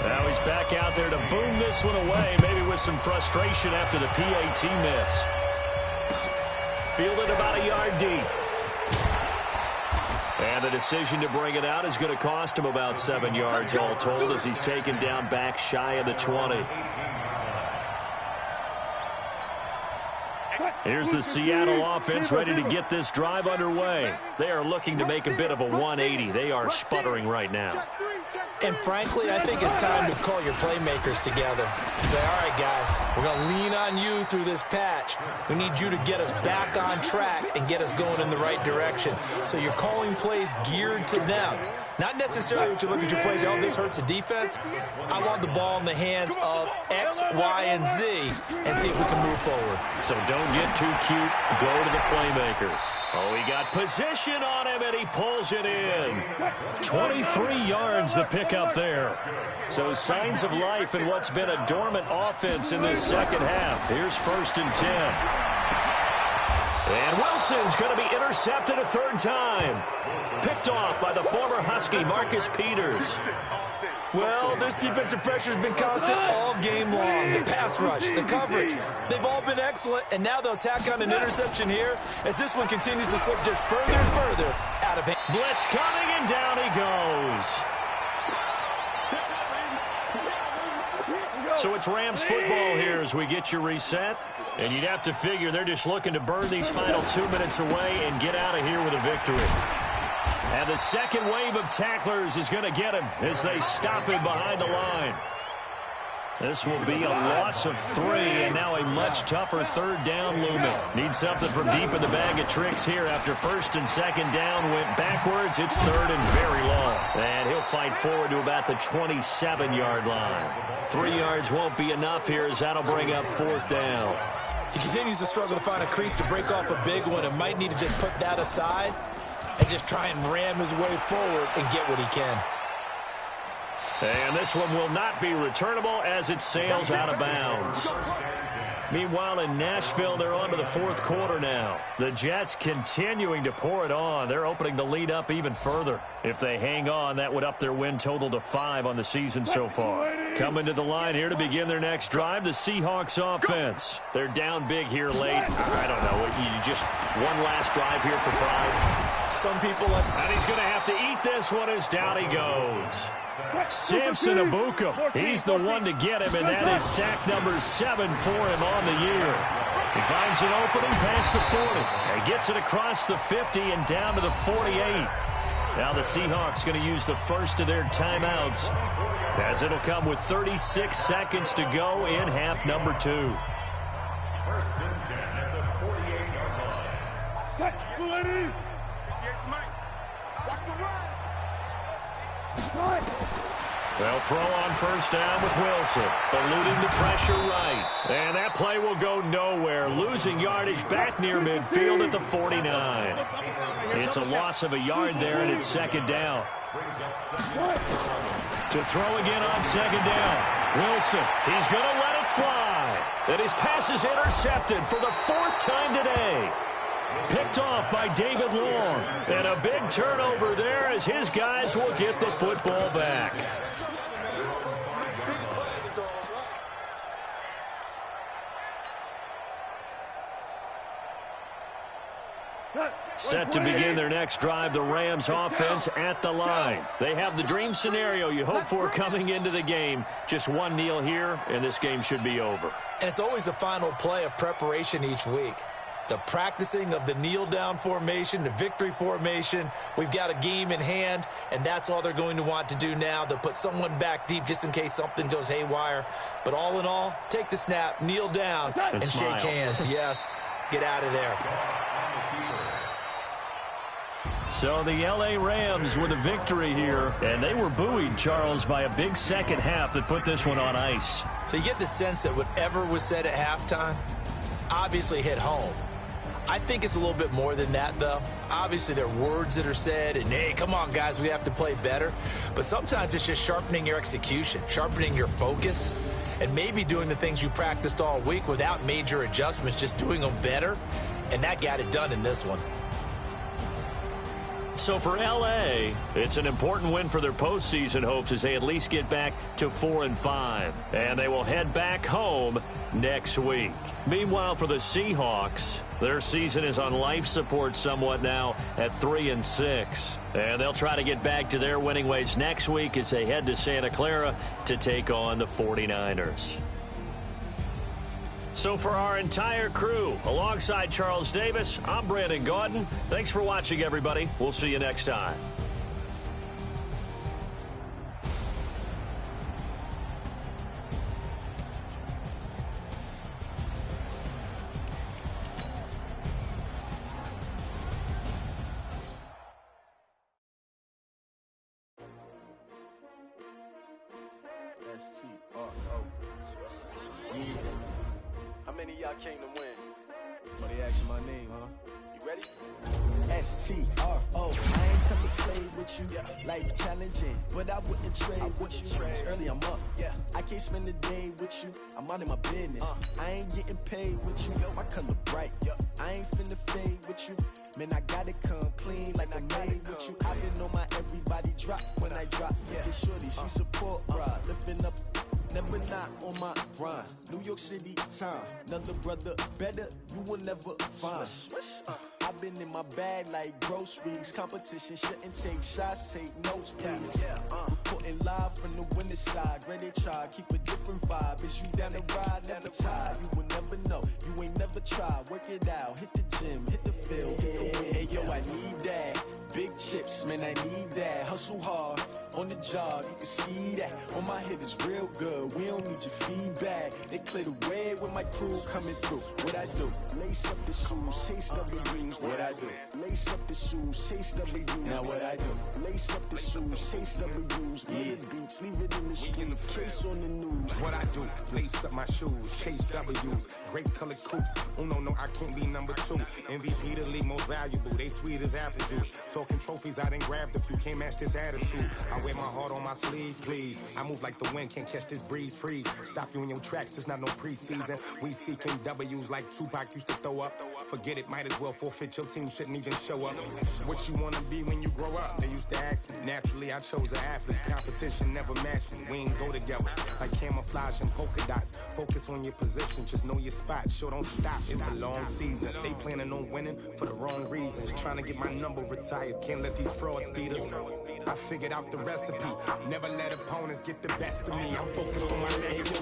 Now he's back out there to boom this one away, maybe with some frustration after the PAT miss. Fielded about a yard deep. And the decision to bring it out is going to cost him about 7 yards all told as he's taken down back shy of the 20. Here's the Seattle offense ready to get this drive underway. They are looking to make a bit of a 180. They are sputtering right now. And frankly, I think it's time to call your playmakers together and say, all right, guys, we're going to lean on you through this patch. We need you to get us back on track and get us going in the right direction. So you're calling plays geared to them. Not necessarily what you look at your plays, oh, this hurts the defense. I want the ball in the hands of X, Y, and Z and see if we can move forward. So don't get too cute. Go to the playmakers. Oh, he got position on him, and he pulls it in. 23 yards the pickup there. So signs of life in what's been a dormant offense in this second half. Here's 1st and 10. And Wilson's going to be intercepted a 3rd time. Picked off by the former Husky, Marcus Peters. Well, this defensive pressure has been constant all game long. The pass rush, the coverage, they've all been excellent, and now they'll tack on an interception here as this one continues to slip just further and further out of hand. Blitz coming, and down he goes. So it's Rams football here as we get you reset. And you'd have to figure they're just looking to burn these final 2 minutes away and get out of here with a victory. And the second wave of tacklers is going to get him as they stop him behind the line. This will be a loss of 3, and now a much tougher 3rd down looming. Need something from deep in the bag of tricks here after 1st and 2nd down went backwards. It's 3rd and very long. And he'll fight forward to about the 27-yard line. 3 yards won't be enough here as that'll bring up 4th down. He continues to struggle to find a crease to break off a big one and might need to just put that aside and just try and ram his way forward and get what he can. And this one will not be returnable as it sails out of bounds. Meanwhile, in Nashville, they're on to the 4th quarter now. The Jets continuing to pour it on. They're opening the lead up even further. If they hang on, that would up their win total to 5 on the season so far. Coming to the line here to begin their next drive, the Seahawks offense. They're down big here late. I don't know. You just one last drive here for pride. Some people like... And he's going to have to eat this one as down he goes. Samson Abukum, he's the one to get him, and that is sack number 7 for him on the year. He finds an opening past the 40 and gets it across the 50 and down to the 48. Now the Seahawks going to use the first of their timeouts as it'll come with 36 seconds to go in half number 2. 1st and 10 at the 48-yard line. They'll throw on 1st down with Wilson, eluding the pressure right. And that play will go nowhere, losing yardage back near midfield at the 49. It's a loss of a yard there, and it's 2nd down. To throw again on 2nd down. Wilson, he's going to let it fly. And his pass is intercepted for the 4th time today. Picked off by David Long. And a big turnover there as his guys will get the football back. Set to begin their next drive, the Rams offense at the line. They have the dream scenario you hope for coming into the game. Just one kneel here, and this game should be over. And it's always the final play of preparation each week. The practicing of the kneel-down formation, the victory formation. We've got a game in hand, and that's all they're going to want to do now. They'll put someone back deep just in case something goes haywire. But all in all, take the snap, kneel down, and shake hands. Yes, get out of there. So the L.A. Rams with a victory here, and they were buoyed, Charles, by a big second half that put this one on ice. So you get the sense that whatever was said at halftime obviously hit home. I think it's a little bit more than that, though. Obviously, there are words that are said, and, hey, come on, guys, we have to play better. But sometimes it's just sharpening your execution, sharpening your focus, and maybe doing the things you practiced all week without major adjustments, just doing them better, and that got it done in this one. So for L.A., it's an important win for their postseason hopes as they at least get back to 4-5. And they will head back home next week. Meanwhile, for the Seahawks, their season is on life support somewhat now at 3-6. And they'll try to get back to their winning ways next week as they head to Santa Clara to take on the 49ers. So for our entire crew, alongside Charles Davis, I'm Brandon Gaudin. Thanks for watching, everybody. We'll see you next time. How many of y'all came to win? But they asking my name, huh? You ready? S-T-R-O. I ain't come to play with you. Life challenging, but I wouldn't trade with you. It's early, I'm up. I can't spend the day with you. I'm out of my business. I ain't getting paid with you. My color bright. I ain't finna fade with you. Man, I gotta come clean like I made with you. I've been on my everybody drop when I drop. This shorty, she support ride. Lifting up. Never not on my grind. New York City time. Another brother better, you will never find. I've been in my bag like groceries. Competition shouldn't take shots, take notes, please. Reporting live from the winter side. Ready to try, keep a different vibe. Is you down the ride, never tired. You will never know, you ain't never tried. Work it out, hit the gym, hit the field, hit the win. Hey yo, I need that. Big chips, man, I need that. Hustle hard, on the job, you can see that. On my head is real good, we don't need your feedback. They clear the way with my crew coming through. What I do? Lace up the shoes, chase W's. What I do? Lace up the shoes, chase W's. Now what I do? Lace up the shoes, chase W's. Yeah. Beats, leave it in the street, case on the news. What I do? Lace up my shoes, chase W's. Great colored coops. Oh no, I can't be number 2. MVP the league most valuable. They sweet as apple juice. Talking trophies, I done grabbed a few. Can't match this attitude. I wear my heart on my sleeve, please. I move like the wind, can't catch this breeze. Freeze. Stop you in your tracks. There's not no preseason. We seeking W's like Tupac used to throw up. Forget it, might as well forfeit. Your team shouldn't even show up. What you wanna be when you grow up? They used to ask me. Naturally, I chose an athlete. Competition never matched me. We ain't go together like camouflage and polka dots. Focus on your position, just know your spot. Sure, don't stop. It's a long season. They planning on winning for the wrong reasons. Trying to get my number retired. Can't let these frauds beat us. I figured out the recipe. Never let opponents get the best of me. I'm focused on my legacy.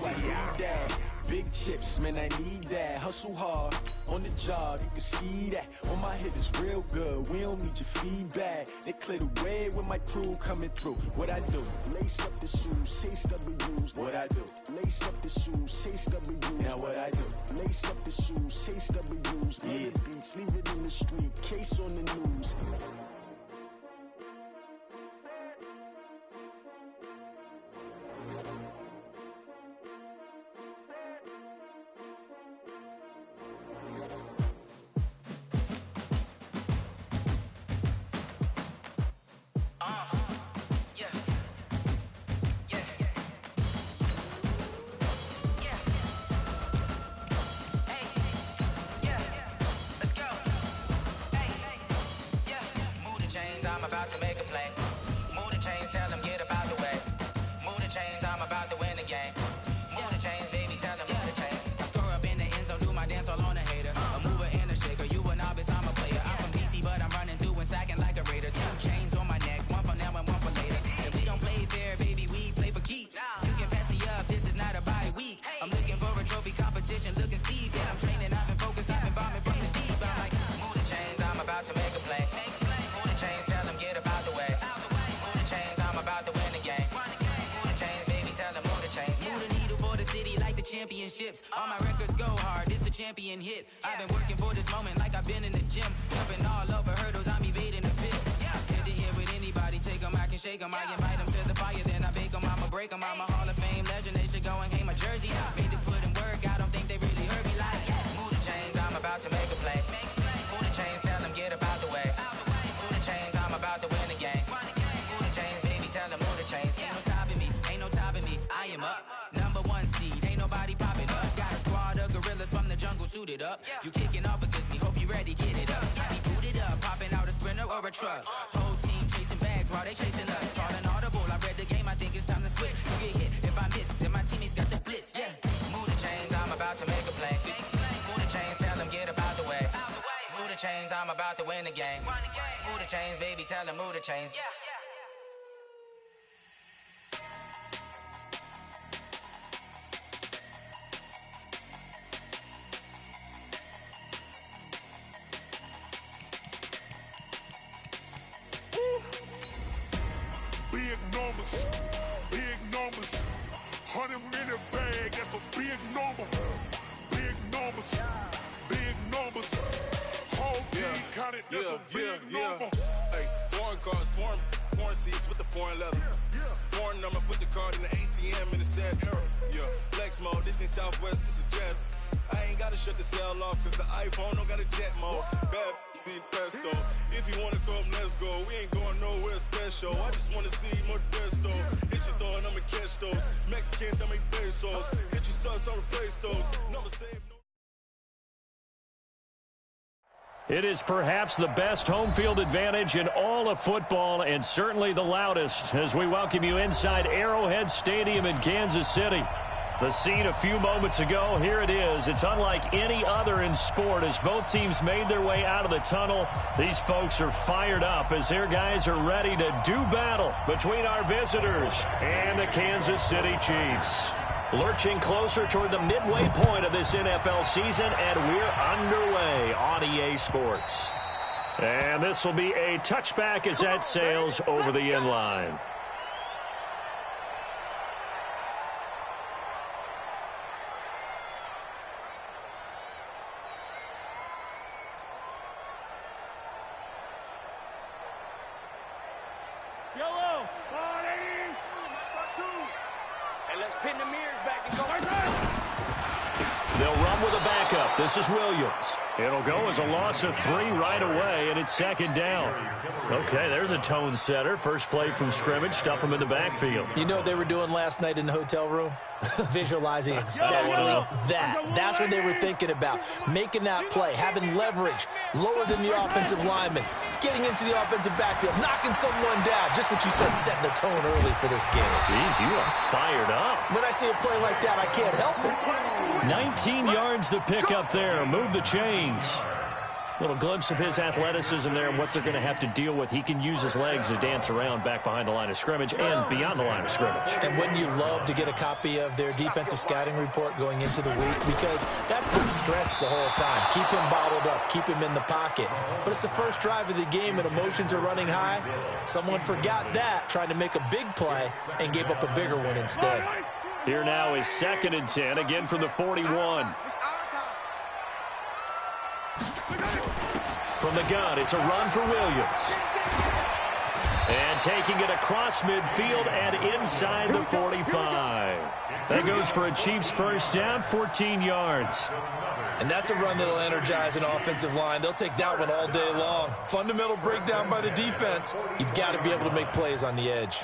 Big chips, man, I need that. Hustle hard, on the job, you can see that. On my head is real good, we don't need your feedback. They clear the way with my crew coming through. What I do? Lace up the shoes, chase W's. What I do? Lace up the shoes, chase W's. Now what I do? Lace up the shoes, chase W's. Yeah. Beats, leave it in the street, case on the news. about to make a play. Move the chains, tell them get about the way. Move the chains, I'm about to win the game. Move the chains, baby, tell them move the chains. I score up in the end zone, do my dance all on a hater. A mover and a shaker, you a novice, I'm a player. I'm from DC, but I'm running through and sacking like a raider. 2 chains on my neck, one for now and one for later. And we don't play fair, baby, we play for keeps. You can pass me up, this is not a bye week. I'm looking for a trophy competition, looking steep. And I'm training, I've been focused, I've been bombing from the deep. I'm like, move the chains, I'm about to make a play. Move the chains, tell them get about the way. Move the chains, I'm about to win the game. Move the chains, baby, tell them move the chains. Move the needle for the city like the championships. All my records go hard, this a champion hit. I've been working for this moment like I've been in the gym. Jumping all over hurdles, I'm evading the pit. Head to head with anybody, take them, I can shake them. I invite them to the fire, then I bake them. I'ma break them, I'm a Hall of Fame legend. They should go and hang my jersey. Made to put in work, I don't think they really heard me like. Move the chains, I'm about to make a play. Move the chains, tell them get about the way. Move the chains, I'm about to win the game. Move the chains, baby, tell them move the chains. Ain't no stopping me, ain't no topping me. I am up, #1 seed, ain't nobody popping up. Got a squad of gorillas from the jungle suited up. You kicking off against me, hope you ready, get it up. I be booted up, popping out a Sprinter or a truck. Whole team chasing bags while they chasing us. Call an audible, I read the game, I think it's time to switch. You get hit, if I miss, then my teammates got the blitz, yeah. Move the chains, I'm about to make a play. Move the chains, tell them get about the way. Move the chains, I'm about to win the game. Move the chains, baby, tell them move the chains. Big numbers, big numbers. 100-minute bag, that's a big number. Big numbers, big numbers. Whole team counted, that's a big number. Hey, foreign cars, foreign seats with the foreign leather. Foreign number, put the card in the ATM in the sad era. Yeah, flex mode, this ain't Southwest, this is jet. I ain't gotta shut the cell off, cause the iPhone don't got a jet mode. Bad need pesto. If you wanna come, let's go. We ain't going nowhere special. I just wanna see more desto. Hit your throw and I'ma catch those. Mexican, I make pesos. Hit your sauce, I'll replace those. Number save, no. It is perhaps the best home field advantage in all of football, and certainly the loudest, as we welcome you inside Arrowhead Stadium in Kansas City. The scene a few moments ago, here it is. It's unlike any other in sport as both teams made their way out of the tunnel. These folks are fired up as their guys are ready to do battle between our visitors and the Kansas City Chiefs. Lurching closer toward the midway point of this NFL season, and we're underway on EA Sports. And this will be a touchback as that sails over the end line. They'll run with a backup. This is Williams. It'll go as a loss of 3 right away, and it's second down. Okay, there's a tone setter. First play from scrimmage. Stuff them in the backfield. You know what they were doing last night in the hotel room? Visualizing exactly that. That's what they were thinking about. Making that play, having leverage, lower than the offensive lineman, getting into the offensive backfield, knocking someone down. Just what you said, setting the tone early for this game. Jeez, you are fired up. When I see a play like that, I can't help it. 19 yards to pick up there. Move the chains. Little glimpse of his athleticism there and what they're going to have to deal with. He can use his legs to dance around back behind the line of scrimmage and beyond the line of scrimmage. And wouldn't you love to get a copy of their defensive scouting report going into the week? Because that's been stressed the whole time. Keep him bottled up. Keep him in the pocket. But it's the first drive of the game and emotions are running high. Someone forgot that, trying to make a big play and gave up a bigger one instead. Here now is 2nd and 10, again from the 41. From the gun, it's a run for Williams. And taking it across midfield and inside the 45. That goes for a Chiefs first down, 14 yards. And that's a run that'll energize an offensive line. They'll take that one all day long. Fundamental breakdown by the defense. You've got to be able to make plays on the edge.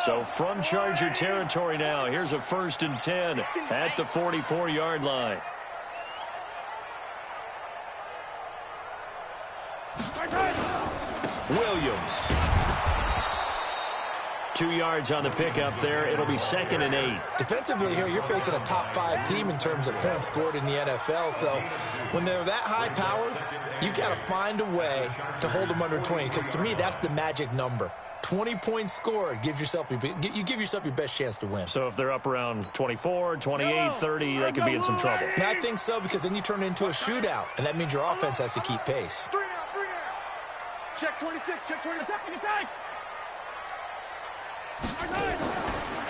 So from Charger territory now, here's a 1st and 10 at the 44-yard line. Williams. 2 yards on the pickup there. It'll be 2nd and 8. Defensively here, you're facing a top 5 team in terms of points scored in the NFL. So when they're that high-powered, you got to find a way to hold them under 20. Because to me, that's the magic number. 20 points scored, you give yourself your best chance to win. So if they're up around 24, 28, 30, they could be in some trouble. And I think so, because then you turn it into a shootout, and that means your offense has to keep pace. 3 down. Check 26, check 20. Attack.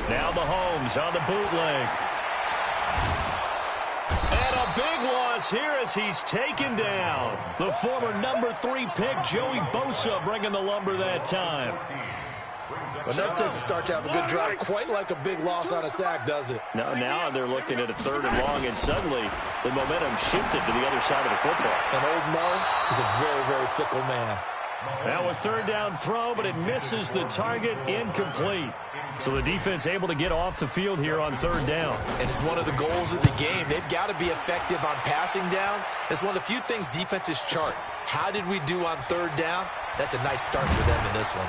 Now Mahomes on the bootleg. And a big loss here as he's taken down. The former number 3 pick, Joey Bosa, bringing the lumber that time. Well, that takes a start to have a good drive. Quite like a big loss on a sack, does it? Now they're looking at a 3rd and long, and suddenly the momentum shifted to the other side of the football. And old Mo is a very, very fickle man. Now a 3rd down throw, but it misses the target, incomplete. So the defense able to get off the field here on 3rd down. And it's one of the goals of the game. They've got to be effective on passing downs. It's one of the few things defenses chart. How did we do on 3rd down? That's a nice start for them in this one.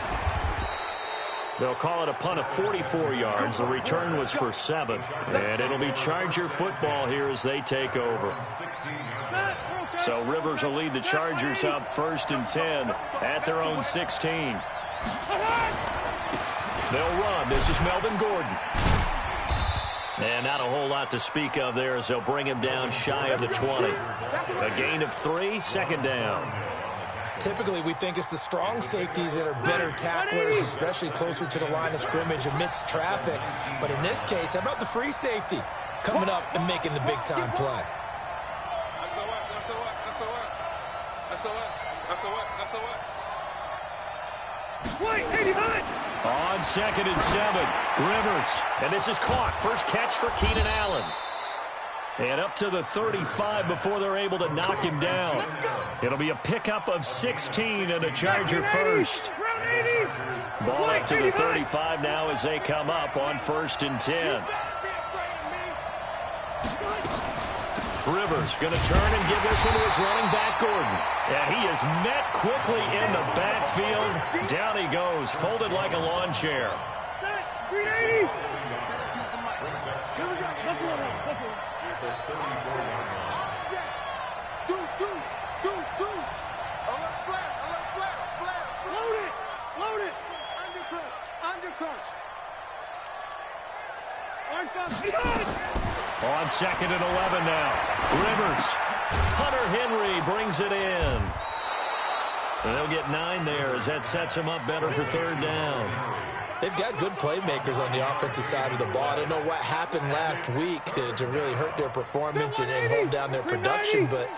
They'll call it a punt of 44 yards. The return was for 7. And it'll be Charger football here as they take over. So Rivers will lead the Chargers up 1st and 10 at their own 16. They'll run. This is Melvin Gordon. And not a whole lot to speak of there as they'll bring him down shy of the 20. A gain of 3, 2nd down. Typically, we think it's the strong safeties that are better tacklers, especially closer to the line of scrimmage amidst traffic. But in this case, how about the free safety coming up and making the big-time play? On 2nd and 7, Rivers. And this is caught. First catch for Keenan Allen. And up to the 35 before they're able to knock him down. It'll be a pickup of 16 and a Charger first. Ball up to the 35 now as they come up on 1st and 10. Rivers going to turn and give this one to his running back, Gordon. And he is met quickly in the backfield. Down he goes, folded like a lawn chair. On 2nd and 11 now. Rivers. Hunter Henry brings it in. And they'll get 9 there as that sets him up better for 3rd down. They've got good playmakers on the offensive side of the ball. I don't know what happened last week to really hurt their performance and hold down their production, but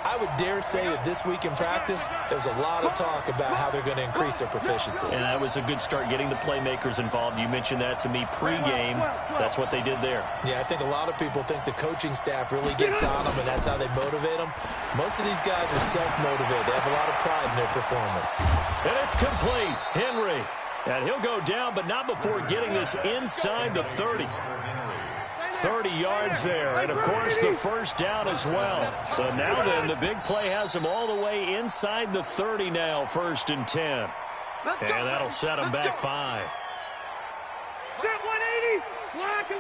I would dare say that this week in practice, there's a lot of talk about how they're going to increase their proficiency. And that was a good start, getting the playmakers involved. You mentioned that to me pregame. That's what they did there. Yeah, I think a lot of people think the coaching staff really gets on them, and that's how they motivate them. Most of these guys are self-motivated. They have a lot of pride in their performance. And it's complete. Henry. And he'll go down, but not before getting this inside the 30. 30 yards there, and of course the first down as well. So now then, the big play has him all the way inside the 30 now, 1st and 10. And that'll set him back 5. Step 180, block 11.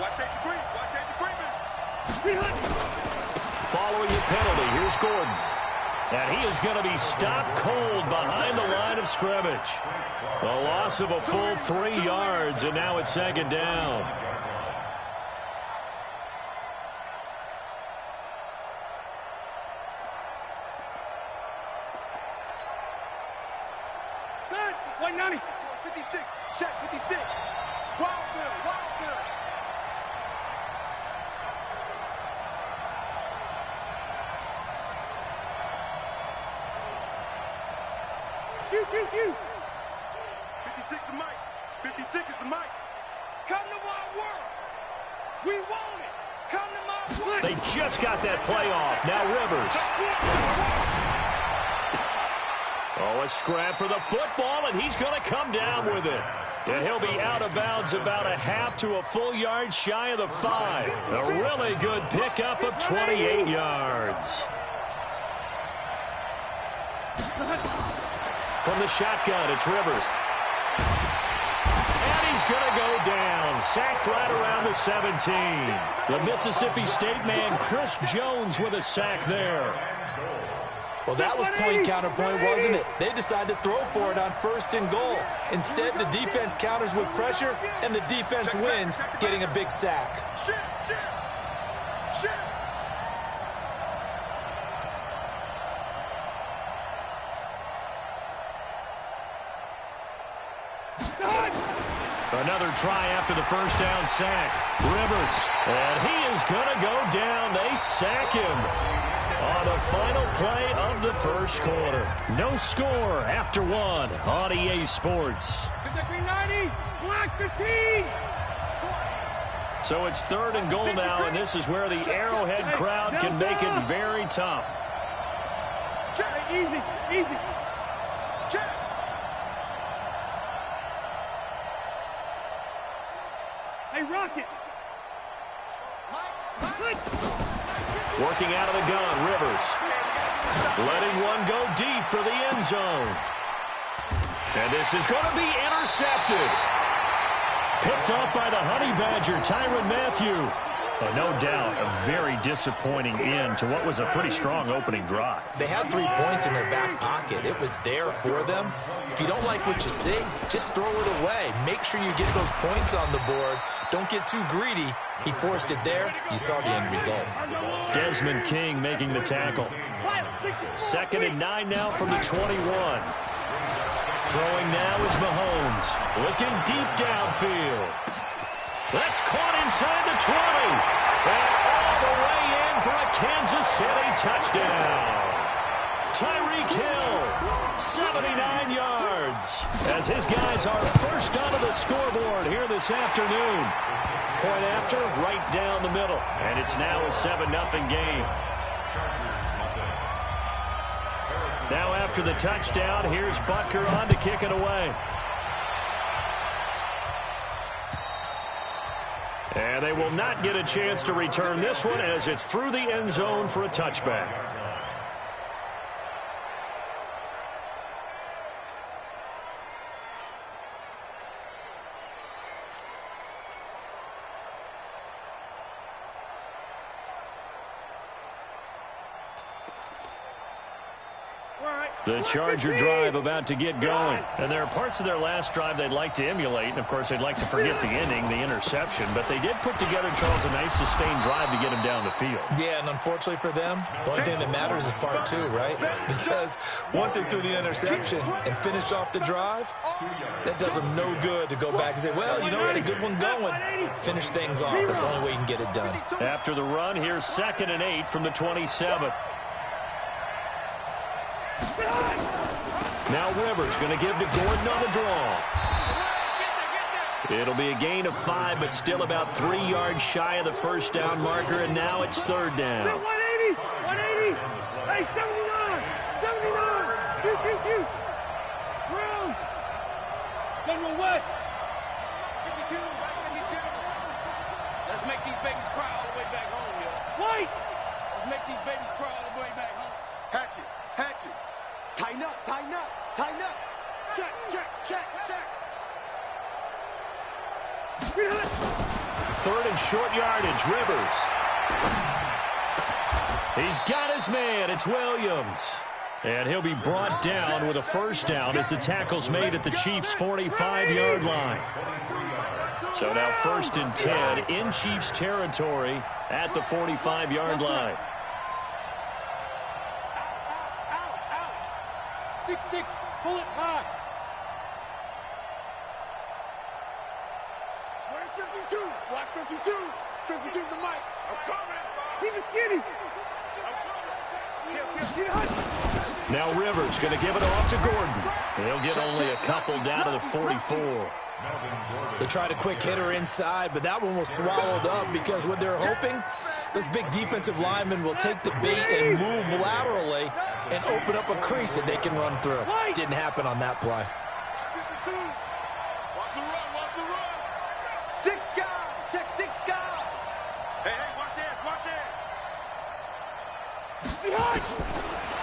Watch safety green, watch safety green. Following the penalty, here's Gordon. And he is going to be stopped cold behind the line of scrimmage. A loss of a full 3 yards, and now it's 2nd down. Good, 190. 56, check 56. Wild bill, wild bill. Q. 56 the mic. 56 is the mic. Come to my world. We want it. Come to my world. They just got that play off. Now Rivers. Oh, a scrap for the football, and he's going to come down with it. And he'll be out of bounds about a half to a full yard shy of the 5. A really good pickup of 28 yards. From the shotgun, it's Rivers. And he's going to go down. Sacked right around the 17. The Mississippi State man, Chris Jones, with a sack there. Well, that was point counterpoint, wasn't it? They decided to throw for it on 1st and goal. Instead, the defense counters with pressure, and the defense wins, getting a big sack. Another try after the first down sack. Rivers, and he is going to go down. They sack him on the final play of the first quarter. No score after 1 on EA Sports. So it's 3rd and goal now, and this is where the Arrowhead crowd can make it very tough. Easy, easy. Hey, Rocket. Working out of the gun, Rivers. Letting one go deep for the end zone. And this is going to be intercepted. Picked off by the Honey Badger, Tyrann Mathieu. No doubt a very disappointing end to what was a pretty strong opening drive. They had 3 points in their back pocket. It was there for them. If you don't like what you see, just throw it away. Make sure you get those points on the board. Don't get too greedy. He forced it there. You saw the end result. Desmond King making the tackle. 2nd and 9 now from the 21. Throwing now is Mahomes. Looking deep downfield. That's caught inside the 20. And all the way in for a Kansas City touchdown. Tyreek Hill, 79 yards. As his guys are first onto the scoreboard here this afternoon. Point after, right down the middle. And it's now a 7-0 game. Now after the touchdown, here's Butker on to kick it away. And they will not get a chance to return this one as it's through the end zone for a touchback. The Charger drive about to get going. And there are parts of their last drive they'd like to emulate. And, of course, they'd like to forget the ending, the interception. But they did put together, Charles, a nice sustained drive to get him down the field. Yeah, and unfortunately for them, the only thing that matters is part 2, right? Because once they threw the interception and finished off the drive, that does them no good to go back and say, well, you know, we had a good one going. Finish things off. That's the only way you can get it done. After the run, here's 2nd and 8 from the 27. Now Rivers going to give to Gordon on the draw. It'll be a gain of 5, but still about 3 yards shy of the first down marker, and now it's 3rd down. 180, 180, hey, 79, 79, Q. Brown, General West, 52, right 52. Let's make these babies cry all the way back home, yo. White! Let's make these babies cry all the way back home. Hatchet, hatchet. Tighten up, tighten up, tighten up. Check, check, check, check. 3rd and short yardage, Rivers. He's got his man, it's Williams. And he'll be brought down with a first down as the tackle's made at the Chiefs' 45-yard line. So now 1st and 10 in Chiefs territory at the 45-yard line. 6-6, pull it high. Where's 52? Black 52. 52's the mic. I'm coming. Keep it skinny. Now Rivers going to give it off to Gordon. He'll get only a couple down to the 44. They tried a quick hitter inside, but that one was swallowed up because what they're hoping, those big defensive linemen will take the bait and move laterally and open up a crease that they can run through. Didn't happen on that play. Watch the run.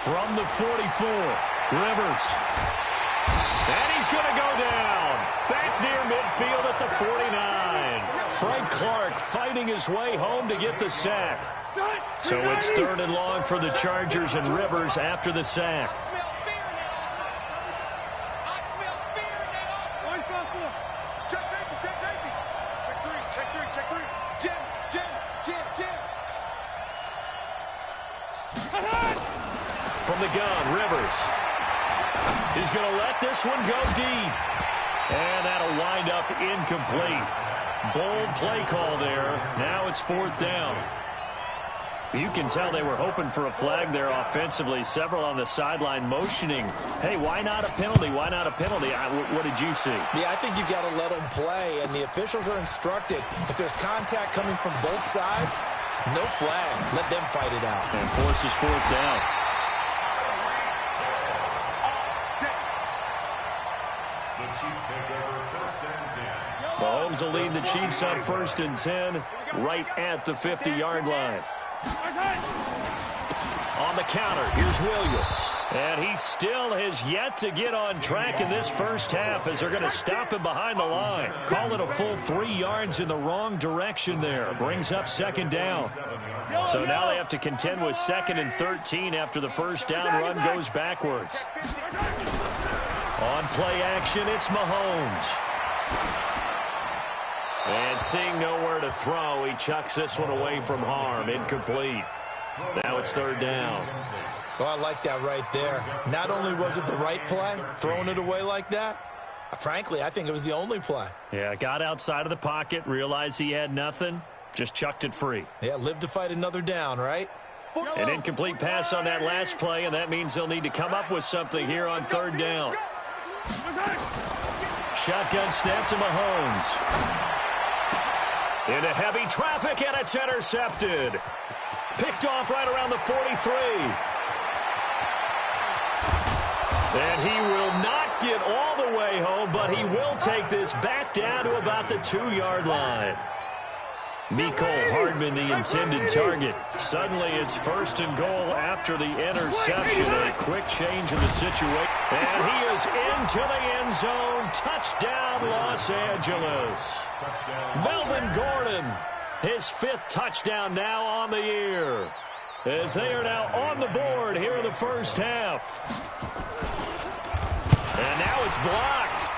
From the 44, Rivers. And he's going to go down. Back near midfield at the 49. Frank Clark fighting his way home to get the sack. So it's 3rd and long for the Chargers and Rivers after the sack. From the gun, Rivers. He's going to let this one go deep. And that'll wind up incomplete. Bold play call there. Now it's 4th down. You can tell they were hoping for a flag there offensively. Several on the sideline motioning. Hey, why not a penalty? Why not a penalty? What did you see? Yeah, I think you've got to let them play, and the officials are instructed. If there's contact coming from both sides, no flag. Let them fight it out. And forces 4th down. Mahomes will lead the Chiefs on 1st and 10 right at the 50-yard line. On the counter, here's Williams. And he still has yet to get on track in this first half as they're going to stop him behind the line. Call it a full 3 yards in the wrong direction there. Brings up 2nd down. So now they have to contend with 2nd and 13 after the first down run goes backwards. On play action, it's Mahomes. And seeing nowhere to throw, he chucks this one away from harm. Incomplete. Now it's 3rd down. Oh, I like that right there. Not only was it the right play, throwing it away like that, frankly, I think it was the only play. Yeah, got outside of the pocket, realized he had nothing, just chucked it free. Yeah, live to fight another down, right? An incomplete pass on that last play, and that means they'll need to come up with something here on 3rd down. Shotgun snap to Mahomes. Into heavy traffic, and it's intercepted. Picked off right around the 43. And he will not get all the way home, but he will take this back down to about the 2-yard line. Mecole Hardman, the intended target. Suddenly it's 1st and goal after the interception. A quick change in the situation. And he is into the end zone. Touchdown, Los Angeles. Melvin Gordon, his 5th touchdown now on the year. As they are now on the board here in the first half. And now it's blocked.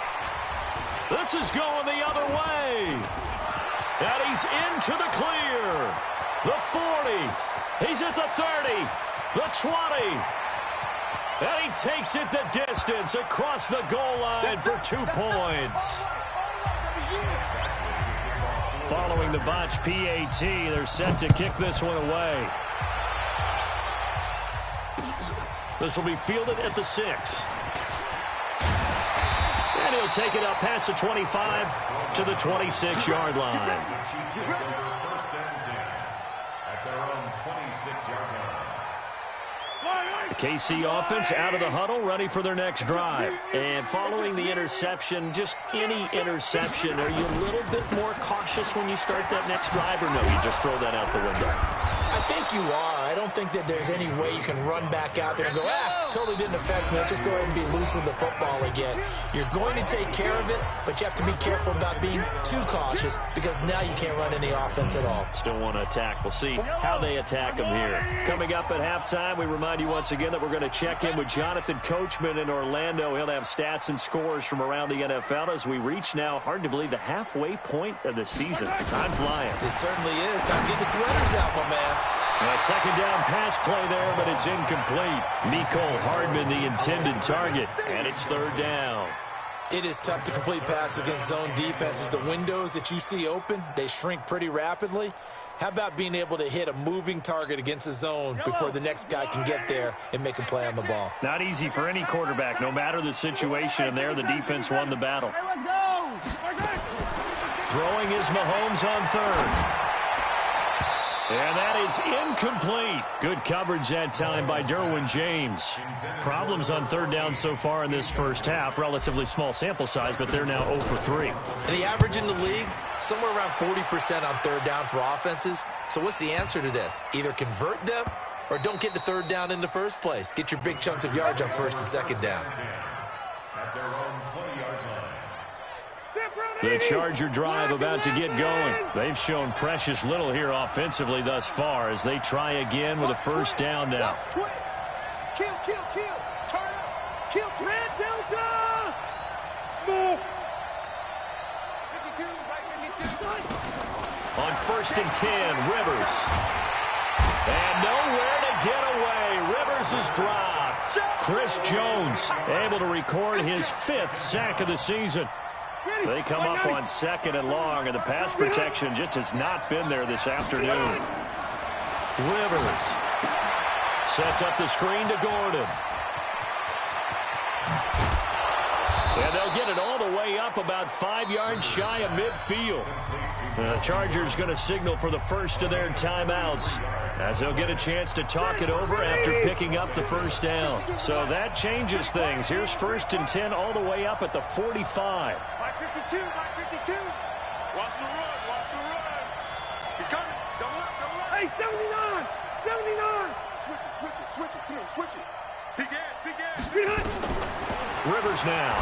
This is going the other way. And he's into the clear. The 40. He's at the 30. The 20. And he takes it the distance across the goal line for 2 points. Following the botch PAT, they're set to kick this one away. This will be fielded at the 6. And he'll take it up past the 25 to the 26-yard line. The KC offense out of the huddle, ready for their next drive. And following the interception, just any interception, are you a little bit more cautious when you start that next drive, or no, you just throw that out the window? I think you are. I don't think that there's any way you can run back out there and go, totally didn't affect me. Let's just go ahead and be loose with the football again. You're going to take care of it, but you have to be careful about being too cautious because now you can't run any offense at all. Still want to attack. We'll see how they attack them here. Coming up at halftime, we remind you once again that we're going to check in with Jonathan Coachman in Orlando. He'll have stats and scores from around the NFL as we reach now, hard to believe, the halfway point of the season. Time flying. It certainly is. Time to get the sweaters out, my man. A 2nd down pass play there, but it's incomplete. Mecole Hardman, the intended target, and it's 3rd down. It is tough to complete passes against zone defenses. The windows that you see open, they shrink pretty rapidly. How about being able to hit a moving target against a zone before the next guy can get there and make a play on the ball? Not easy for any quarterback, no matter the situation, and there the defense won the battle. Throwing is Mahomes on 3rd. And that is incomplete. Good coverage that time by Derwin James. Problems on 3rd down so far in this first half. Relatively small sample size, but they're now 0 for 3. And the average in the league, somewhere around 40% on 3rd down for offenses. So what's the answer to this? Either convert them or don't get the third down in the first place. Get your big chunks of yards on first and second down. The Charger drive about to get going. They've shown precious little here offensively thus far as they try again with a first down now. Kill. Turn up. Kill. Red Delta! Small. 52, right 52. On first and 10, Rivers. And nowhere to get away. Rivers is dropped. Chris Jones able to record his 5th sack of the season. They come up on second and long, and the pass protection just has not been there this afternoon. Rivers sets up the screen to Gordon. And they'll get it all the way up about 5 yards shy of midfield. The Chargers going to signal for the first of their timeouts as they'll get a chance to talk it over after picking up the first down. So that changes things. Here's first and 10 all the way up at the 45. 52. Watch the run. He's coming. Double up. Hey, 79! Switch it. Come on, switch it. Big ass. Rivers now.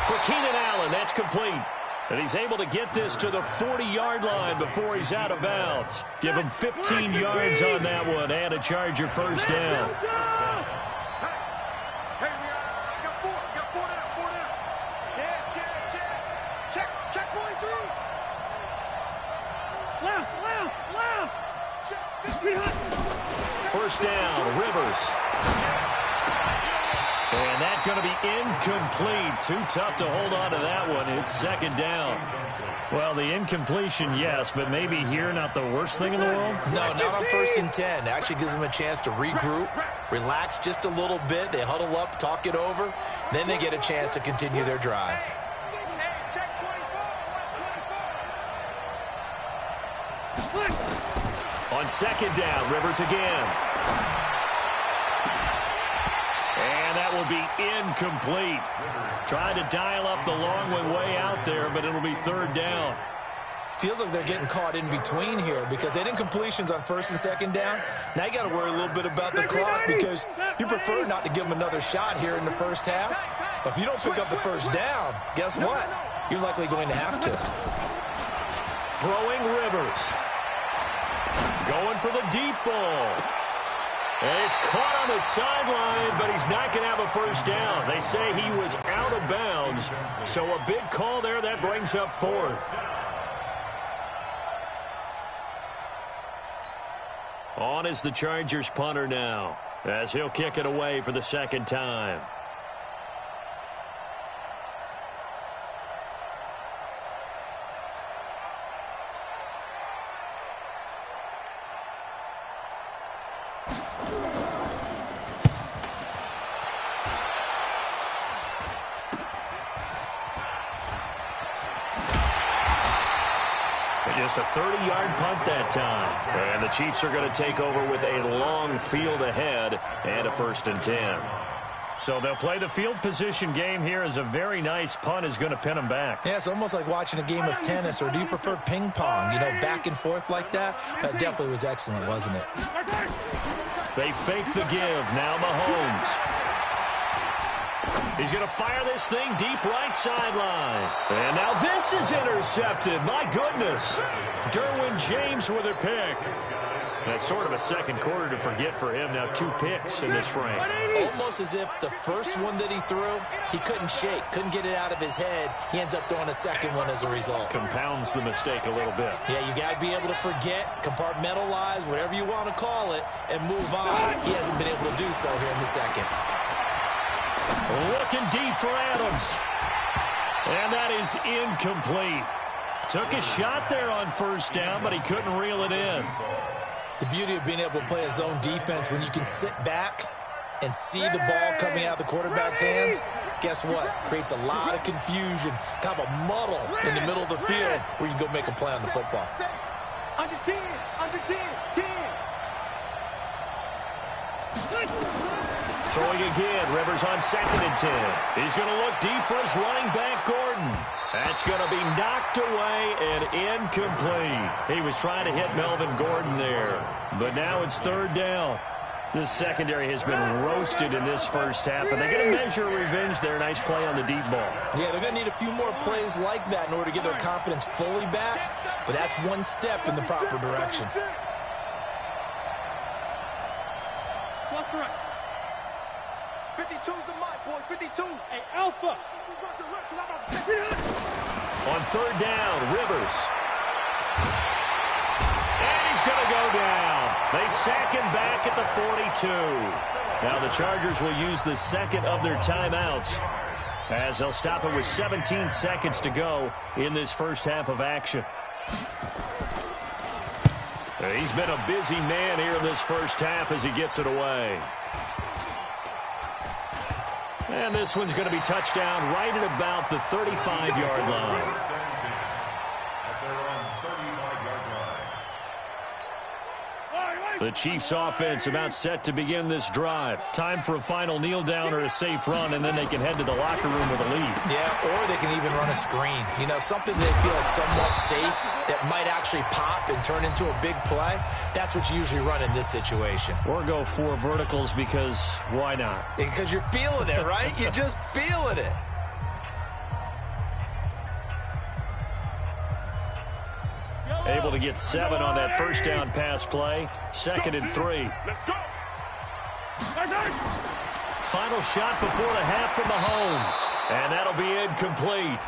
For Keenan Allen, that's complete. And he's able to get this to the 40-yard line before he's out of bounds. Give him 15 yards on that one and a Charger first down. Hey, we got 4 down. Check 43. Left. First down, Rivers. And that's going to be incomplete. Too tough to hold on to that one. It's second down. Well, the incompletion, yes, but maybe here not the worst thing in the world? No, not on first and 10. It actually gives them a chance to regroup, relax just a little bit. They huddle up, talk it over. Then they get a chance to continue their drive. On second down, Rivers again. And that will be incomplete. Trying to dial up the long way out there, but it'll be third down. Feels like they're getting caught in between here because they had incompletions on first and second down. Now you got to worry a little bit about the clock because you prefer not to give them another shot here in the first half. But if you don't pick up the first down, guess what? You're likely going to have to. Throwing Rivers. Going for the deep ball. And he's caught on the sideline, but he's not going to have a first down. They say he was out of bounds. So a big call there. That brings up fourth. On is the Chargers punter now, as he'll kick it away for the second time. Just a 30-yard punt that time. And the Chiefs are going to take over with a long field ahead and a first and 10. So they'll play the field position game here as a very nice punt is going to pin them back. Yeah, it's almost like watching a game of tennis, or do you prefer ping pong? You know, back and forth like that? That definitely was excellent, wasn't it? They fake the give. Now Mahomes. He's going to fire this thing deep right sideline. And now this is intercepted. My goodness. Derwin James with a pick. That's sort of a second quarter to forget for him. Now 2 picks in this frame. Almost as if the first one that he threw, he couldn't shake, couldn't get it out of his head. He ends up throwing a second one as a result. Compounds the mistake a little bit. Yeah, you got to be able to forget, compartmentalize, whatever you want to call it, and move on. He hasn't been able to do so here in the second. Looking deep for Adams. And that is incomplete. Took a shot there on first down, but he couldn't reel it in. The beauty of being able to play a zone defense when you can sit back and see the ball coming out of the quarterback's hands, guess what? Creates a lot of confusion, kind of a muddle in the middle of the field where you can go make a play on the football. Under 10, 10. Throwing again. Rivers on 2nd and 10. He's going to look deep for his running back, Gordon. That's going to be knocked away and incomplete. He was trying to hit Melvin Gordon there, but now it's 3rd down. This secondary has been roasted in this first half, and they're going to measure revenge there. Nice play on the deep ball. Yeah, they're going to need a few more plays like that in order to get their confidence fully back, but that's one step in the proper direction. Left to right. 52's the mic, boys. 52. Hey, Alpha. On 3rd down, Rivers. And he's going to go down. They sack him back at the 42. Now the Chargers will use the second of their timeouts as they'll stop it with 17 seconds to go in this first half of action. He's been a busy man here in this first half as he gets it away. And this one's going to be touchdown right at about the 35-yard line. The Chiefs offense about set to begin this drive. Time for a final kneel down or a safe run, and then they can head to the locker room with a lead. Yeah, or they can even run a screen. You know, something they feel is somewhat safe that might actually pop and turn into a big play. That's what you usually run in this situation. Or go 4 verticals because why not? Because you're feeling it, right? You're just feeling it. Able to get 7 on that first down pass play. 2nd and 3. Let's go. Final shot before the half from Mahomes. And that'll be incomplete.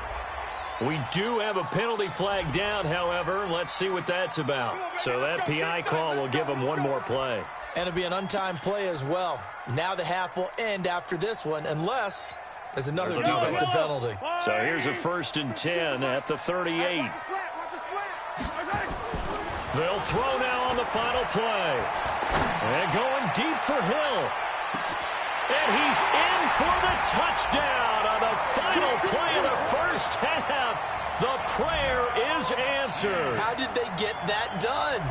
We do have a penalty flag down, however. Let's see what that's about. So that PI call will give them one more play. And it'll be an untimed play as well. Now the half will end after this one unless there's another defensive penalty. So here's a 1st and 10 at the 38. They'll throw now on the final play. And going deep for Hill. And he's in for the touchdown on the final play of the first half. The prayer is answered. How did they get that done?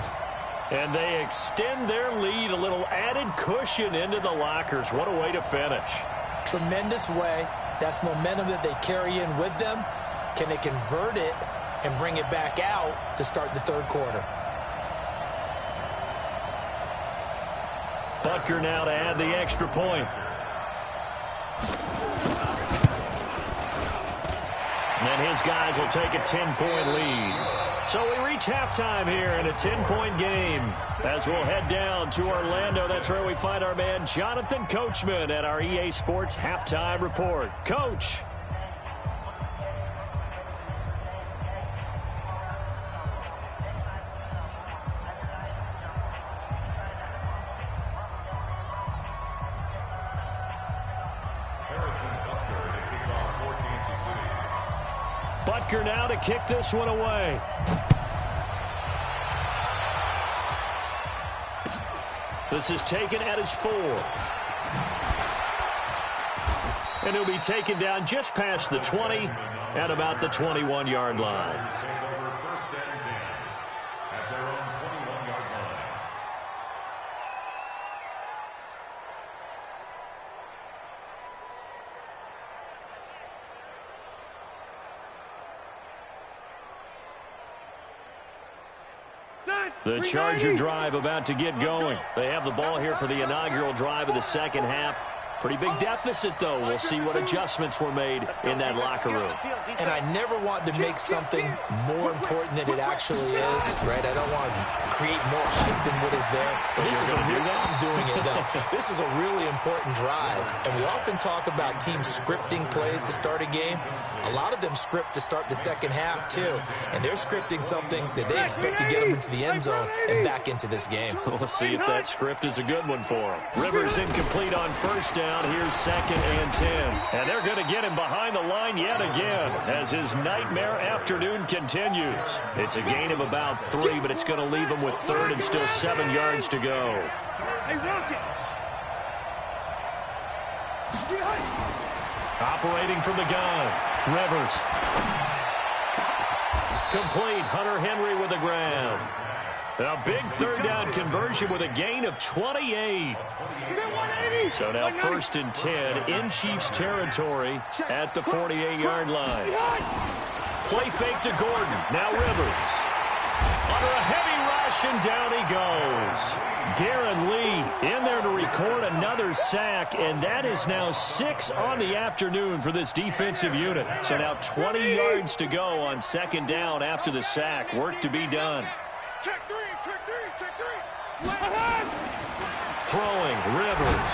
And they extend their lead, a little added cushion into the lockers. What a way to finish. Tremendous way. That's momentum that they carry in with them. Can they convert it and bring it back out to start the 3rd quarter? Butker now to add the extra point. And his guys will take a 10-point lead. So we reach halftime here in a 10-point game. As we'll head down to Orlando, that's where we find our man Jonathan Coachman at our EA Sports Halftime Report. Coach. Butker now to kick this one away. This is taken at his 4. And he'll be taken down just past the 20 at about the 21-yard line. The Charger drive about to get going. They have the ball here for the inaugural drive of the second half. Pretty big deficit, though. We'll see what adjustments were made in that locker room. And I never want to make something more important than it actually is, right? I don't want to create more hype than what is there. But this is I'm doing it, though. This is a really important drive. And we often talk about teams scripting plays to start a game. A lot of them script to start the second half, too. And they're scripting something that they expect to get them into the end zone and back into this game. We'll see if that script is a good one for them. Rivers incomplete on first down. Here's 2nd and 10. And they're going to get him behind the line yet again as his nightmare afternoon continues. It's a gain of about 3, but it's going to leave him with 3rd and still 7 yards to go. Operating from the gun, Rivers. Complete. Hunter Henry with the grab. A big third down conversion with a gain of 28. So now 1st and 10 in Chiefs territory at the 48-yard line. Play fake to Gordon. Now Rivers. Under a heavy rush, and down he goes. Darren Lee in there to record another sack, and that is now 6 on the afternoon for this defensive unit. So now 20 yards to go on 2nd down after the sack. Work to be done. Check three. Throwing, Rivers.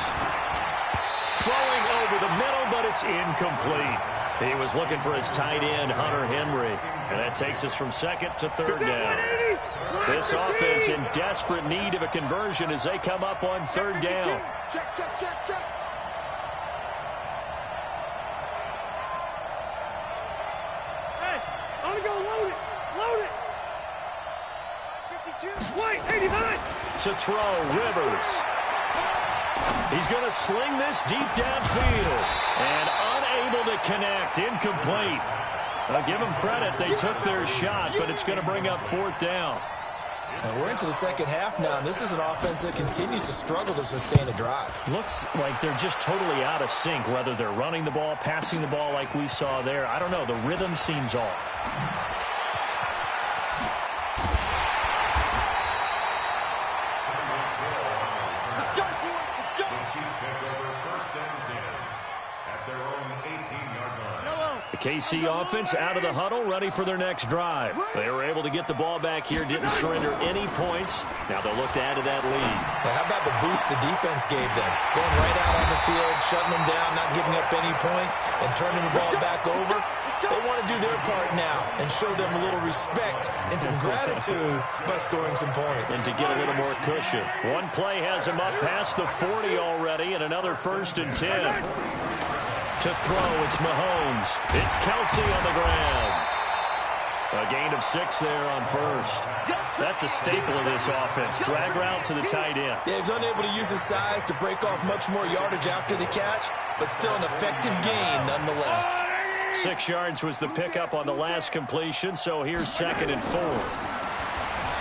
Throwing over the middle, but it's incomplete. He was looking for his tight end, Hunter Henry. And that takes us from 2nd to 3rd down. This offense in desperate need of a conversion as they come up on 3rd down. Check. Hey, I'm gonna go load it. 52. White, 89. To throw, Rivers. He's going to sling this deep downfield. And unable to connect, incomplete. I'll give them credit. They took their shot, but it's going to bring up 4th down. And we're into the 2nd half now, and this is an offense that continues to struggle to sustain a drive. Looks like they're just totally out of sync, whether they're running the ball, passing the ball like we saw there. I don't know. The rhythm seems off. KC offense out of the huddle, ready for their next drive. They were able to get the ball back here, didn't surrender any points. Now they'll look to add to that lead. Now how about the boost the defense gave them? Going right out on the field, shutting them down, not giving up any points, and turning the ball back over. They want to do their part now and show them a little respect and some gratitude by scoring some points. And to get a little more cushion. One play has them up past the 40 already, and another 1st and 10. To throw, it's Mahomes. It's Kelsey on the ground. A gain of 6 there on 1st. That's a staple of this offense. Drag route to the tight end. Yeah, he's unable to use his size to break off much more yardage after the catch, but still an effective gain nonetheless. 6 yards was the pickup on the last completion, so here's 2nd and 4.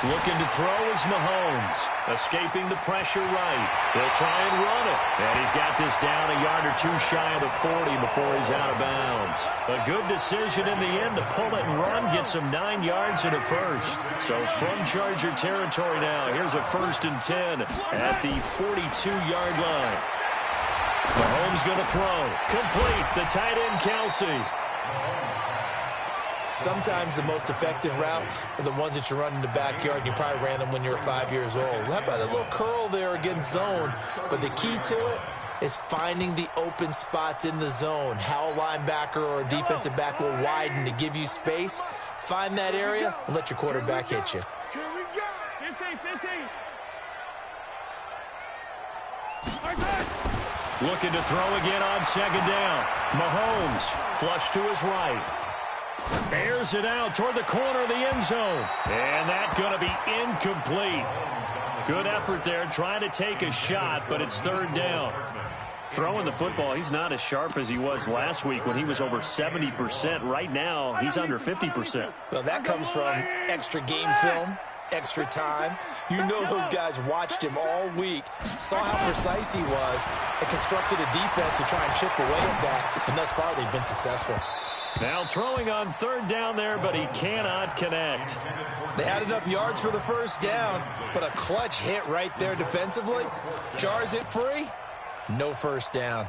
Looking to throw is Mahomes. Escaping the pressure right. He'll try and run it. And he's got this down a yard or 2 shy of the 40 before he's out of bounds. A good decision in the end to pull it and run. Gets him 9 yards and a 1st. So from Charger territory now, here's a 1st and 10 at the 42-yard line. Mahomes going to throw. Complete. The tight end, Kelsey. Sometimes the most effective routes are the ones that you run in the backyard. You probably ran them when you were 5 years old. How about that little curl there against zone? But the key to it is finding the open spots in the zone. How a linebacker or a defensive back will widen to give you space. Find that area and let your quarterback hit you. Here we go. 15. Looking to throw again on 2nd down. Mahomes flush to his right. Airs it out toward the corner of the end zone. And that's going to be incomplete. Good effort there trying to take a shot, but it's 3rd down. Throwing the football, he's not as sharp as he was last week when he was over 70%. Right now, he's under 50%. Well, that comes from extra game film, extra time. You know those guys watched him all week, saw how precise he was, and constructed a defense to try and chip away at that. And thus far, they've been successful. Now throwing on 3rd down there, but he cannot connect. They had enough yards for the 1st down, but a clutch hit right there defensively. Jars it free. No 1st down.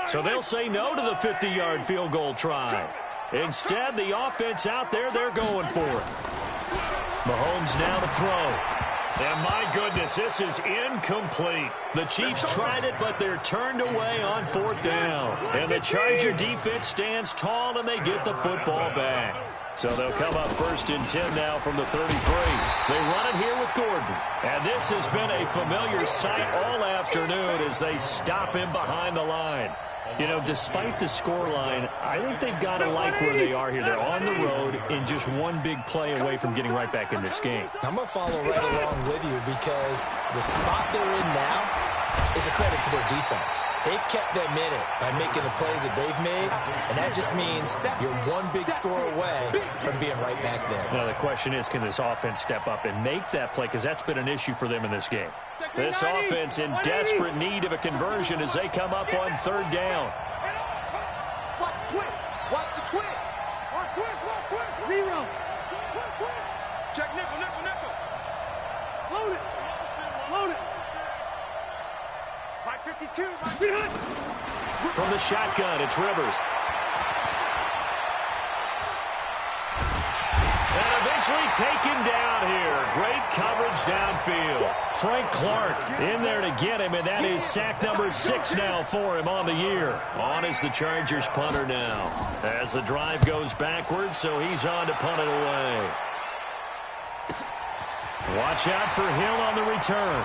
So they'll say no to the 50-yard field goal try. Instead, the offense out there, they're going for it. Mahomes now to throw. And my goodness, this is incomplete. The Chiefs tried it, but they're turned away on 4th down. And the Charger defense stands tall, and they get the football back. So they'll come up 1st and 10 now from the 33. They run it here with Gordon. And this has been a familiar sight all afternoon as they stop him behind the line. You know, despite the scoreline, I think they've got to like where they are here. They're on the road and just one big play away from getting right back in this game. I'm going to follow right along with you because the spot they're in now, is a credit to their defense. They've kept them in it by making the plays that they've made, and that just means you're one big score away from being right back there. Now, the question is, can this offense step up and make that play? Because that's been an issue for them in this game. This offense in desperate need of a conversion as they come up on third down. Watch the twist. Watch the twist. Watch twist. Watch twist. Zero. Check nickel, nickel, nickel. Load it. Load it. 552. From the shotgun, it's Rivers. And eventually taken down here. Great coverage downfield. Frank Clark in there to get him, and that is sack number 6 now for him on the year. On is the Chargers punter now. As the drive goes backwards, so he's on to punt it away. Watch out for Hill on the return.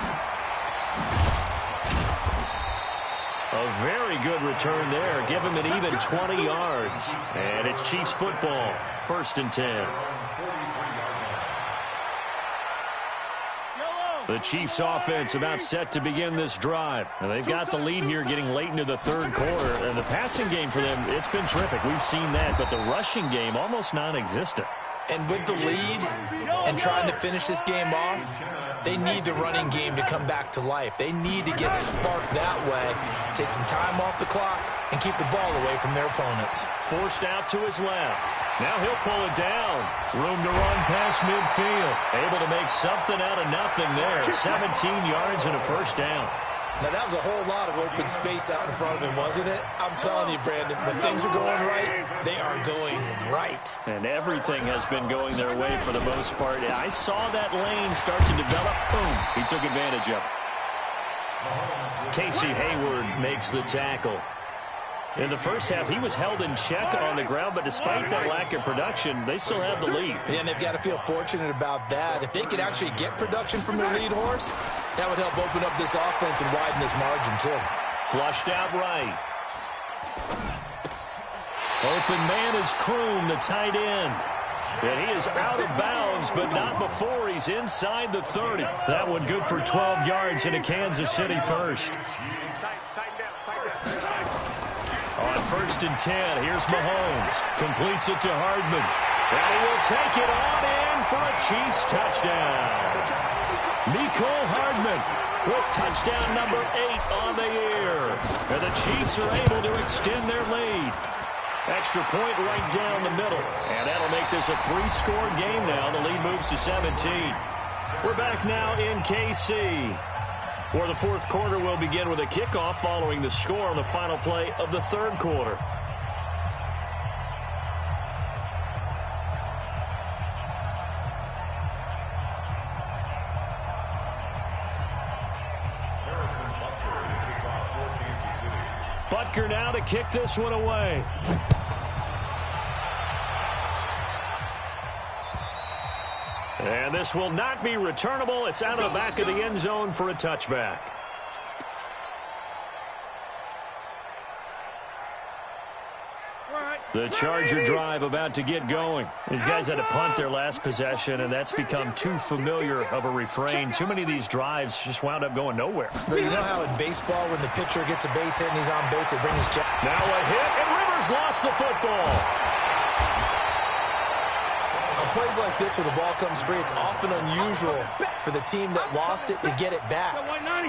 A very good return there. Give him an even 20 yards. And it's Chiefs football. 1st and 10. The Chiefs offense about set to begin this drive. And they've got the lead here getting late into the third quarter. And the passing game for them, it's been terrific. We've seen that. But the rushing game, almost non-existent. And with the lead and trying to finish this game off, they need the running game to come back to life. They need to get sparked that way, take some time off the clock, and keep the ball away from their opponents. Forced out to his left. Now he'll pull it down. Room to run past midfield. Able to make something out of nothing there. 17 yards and a first down. Now, that was a whole lot of open space out in front of him, wasn't it? I'm telling you, Brandon, when things are going right, they are going right. And everything has been going their way for the most part. I saw that lane start to develop. Boom. He took advantage of it. Casey Hayward makes the tackle. In the first half, he was held in check on the ground, but despite that lack of production, they still have the lead. Yeah, and they've got to feel fortunate about that. If they could actually get production from their lead horse, that would help open up this offense and widen this margin, too. Flushed out right. Open man is Kroon, the tight end. And he is out of bounds, but not before he's inside the 30. That one good for 12 yards into Kansas City first. On 1st and 10, here's Mahomes. Completes it to Hardman. And he will take it on in for a Chiefs touchdown. Mecole Hardman with touchdown number 8 on the year. And the Chiefs are able to extend their lead. Extra point right down the middle. And that'll make this a 3-score game now. The lead moves to 17. We're back now in KC, where the fourth quarter will begin with a kickoff following the score on the final play of the third quarter. Butker now to kick this one away. And this will not be returnable. It's out of the back of the end zone for a touchback. The Charger drive about to get going. These guys had to punt their last possession, and that's become too familiar of a refrain. Too many of these drives just wound up going nowhere. But you know how in baseball, when the pitcher gets a base hit and he's on base, they bring his jack. Now a hit, and Rivers lost the football. On plays like this where the ball comes free, it's often unusual for the team that lost it to get it back.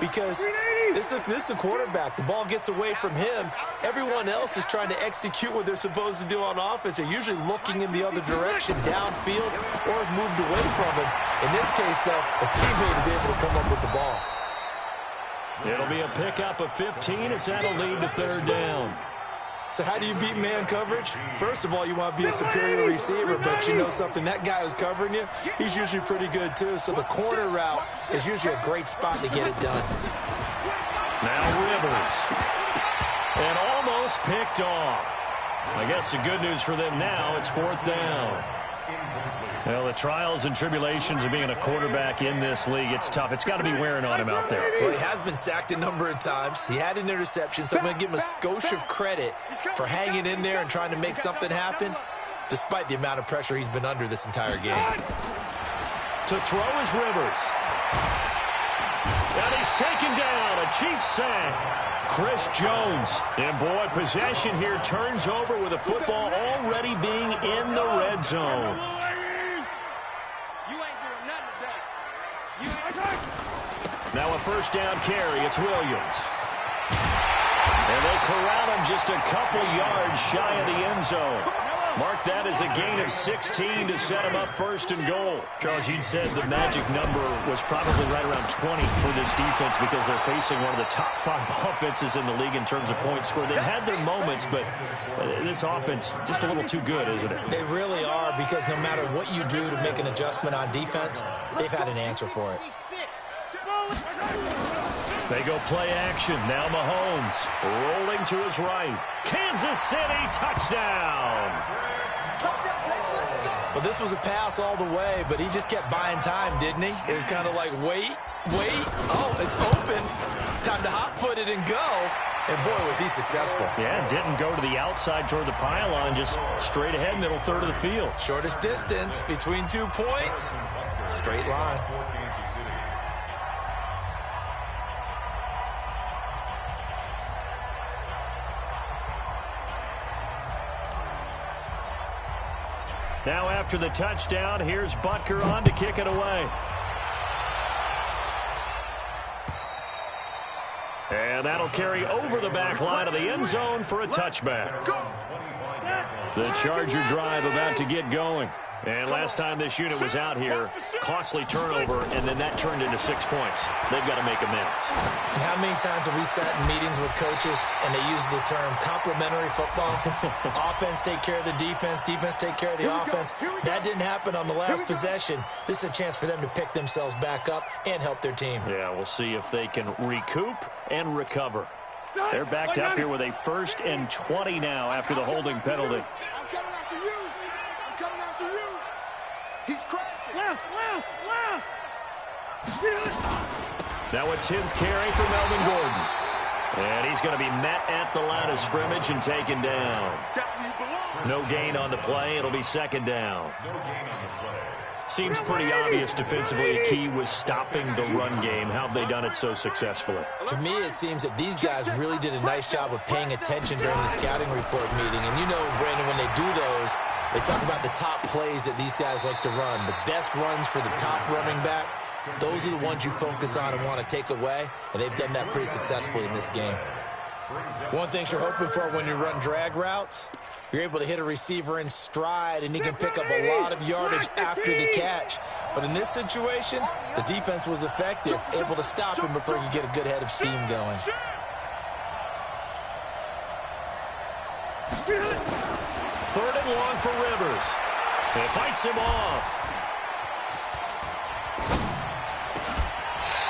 Because this is the quarterback. The ball gets away from him. Everyone else is trying to execute what they're supposed to do on offense. They're usually looking in the other direction, downfield, or have moved away from him. In this case, though, a teammate is able to come up with the ball. It'll be a pickup of 15 as that'll lead to third down. So how do you beat man coverage? First of all, you want to be a superior receiver, but you know something, that guy who's covering you, he's usually pretty good too. So the corner route is usually a great spot to get it done. Now Rivers. And almost picked off. I guess the good news for them now, it's fourth down. Well, the trials and tribulations of being a quarterback in this league, it's tough. It's got to be wearing on him out there. Well, he has been sacked a number of times. He had an interception, so I'm going to give him a skosh of credit for hanging in there and trying to make something happen, despite the amount of pressure he's been under this entire game. To throw is Rivers. And he's taken down. A Chiefs sack. Chris Jones. And, boy, possession here turns over with the football already being in the red zone. Now a first down carry. It's Williams. And they corral him just a couple yards shy of the end zone. Mark that as a gain of 16 to set him up first and goal. Charles, you said the magic number was probably right around 20 for this defense because they're facing one of the top 5 offenses in the league in terms of points scored. They've had their moments, but this offense just a little too good, isn't it? They really are, because no matter what you do to make an adjustment on defense, they've had an answer for it. They go play action. Now Mahomes rolling to his right. Kansas City touchdown. Well, this was a pass all the way, but he just kept buying time, didn't he? It was kind of like, wait. Oh, it's open. Time to hot-foot it and go. And, boy, was he successful. Yeah, didn't go to the outside toward the pylon, just straight ahead, middle third of the field. Shortest distance between 2 points. Straight line. Now after the touchdown, here's Butker on to kick it away. And that'll carry over the back line of the end zone for a touchback. The Charger drive about to get going. And last time this unit was out here, costly turnover, and then that turned into 6 points. They've got to make amends. And how many times have we sat in meetings with coaches and they use the term complementary football? Offense take care of the defense, defense take care of the offense. That didn't happen on the last possession. This is a chance for them to pick themselves back up and help their team. Yeah, we'll see if they can recoup and recover. They're backed up here with a 1st and 20 now after the holding penalty. I'm coming after you. I'm coming after you. He's crashing. Now a 10th carry for Melvin Gordon. And he's going to be met at the line of scrimmage and taken down. No gain on the play. It'll be 2nd down. Seems pretty obvious defensively a key was stopping the run game. How have they done it so successfully? To me, it seems that these guys really did a nice job of paying attention during the scouting report meeting. And you know, Brandon, when they do those, they talk about the top plays that these guys like to run. The best runs for the top running back, those are the ones you focus on and want to take away. And they've done that pretty successfully in this game. One thing you're hoping for when you run drag routes, you're able to hit a receiver in stride and he can pick up a lot of yardage after the catch. But in this situation, the defense was effective, able to stop him before he could get a good head of steam going. Third and long for Rivers. He fights him off.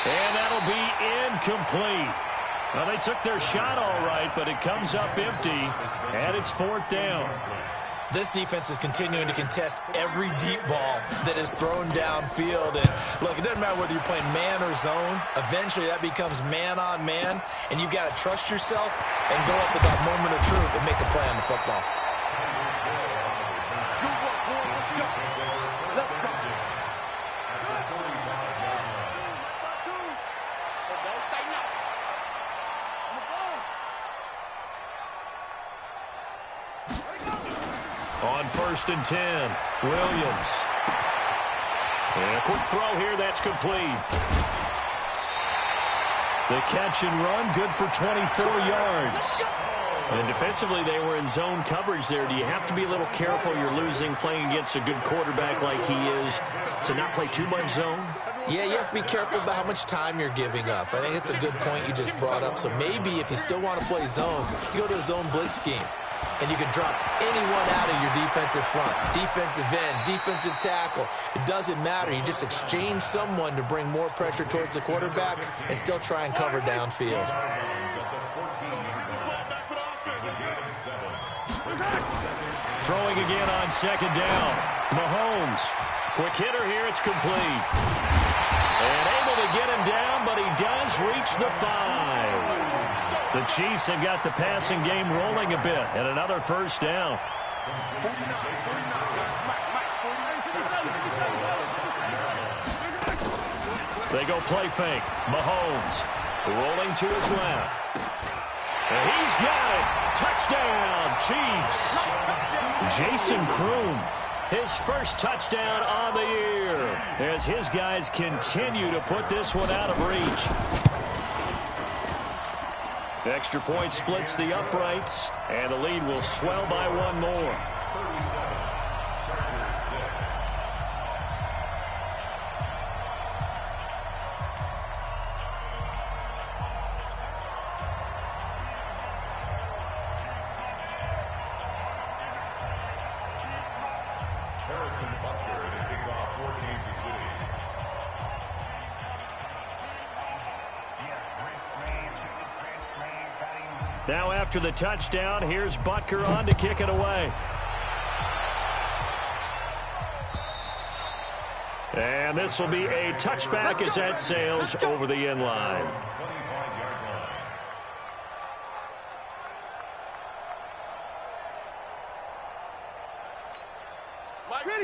And that'll be incomplete. Well, they took their shot all right, but it comes up empty, and it's 4th down. This defense is continuing to contest every deep ball that is thrown downfield. And, look, it doesn't matter whether you're playing man or zone. Eventually, that becomes man-on-man, and you've got to trust yourself and go up at that moment of truth and make a play on the football. On 1st and 10, Williams. And a quick throw here, that's complete. The catch and run, good for 24 yards. And defensively, they were in zone coverage there. Do you have to be a little careful? You're losing, playing against a good quarterback like he is, to not play too much zone? Yeah, you have to be careful about how much time you're giving up. I think it's a good point you just brought up. So maybe if you still want to play zone, you go to a zone blitz scheme. And you can drop anyone out of your defensive front, defensive end, defensive tackle. It doesn't matter. You just exchange someone to bring more pressure towards the quarterback and still try and cover downfield. Throwing again on 2nd down. Mahomes. Quick hitter here. It's complete. And able to get him down, but he does reach the 5. The Chiefs have got the passing game rolling a bit, and another 1st down. They go play fake. Mahomes Rolling to his left. And he's got it. Touchdown, Chiefs. Jason Kroom, his first touchdown on the year, as his guys continue to put this one out of reach. Extra point splits the uprights, and the lead will swell by one more. Now after the touchdown, here's Butker on to kick it away. And this will be a touchback as that sails over the end line.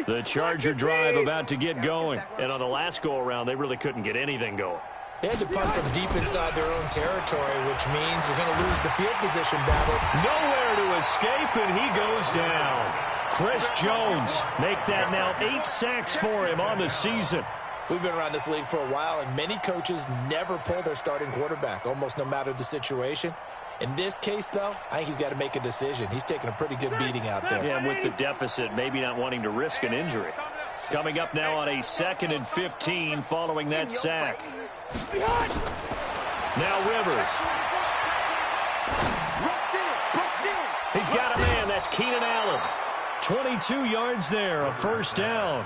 The Charger drive about to get going. And on the last go-around, they really couldn't get anything going. They had to punt from deep inside their own territory, which means you're going to lose the field position battle. Nowhere to escape, and he goes down. Chris Jones make that now 8 sacks for him on the season. We've been around this league for a while, and many coaches never pull their starting quarterback, almost no matter the situation. In this case, though, I think he's got to make a decision. He's taking a pretty good beating out there. Yeah, and with the deficit, maybe not wanting to risk an injury. Coming up now on a 2nd and 15 following that sack. Now Rivers. He's got a man. That's Keenan Allen. 22 yards there, a first down.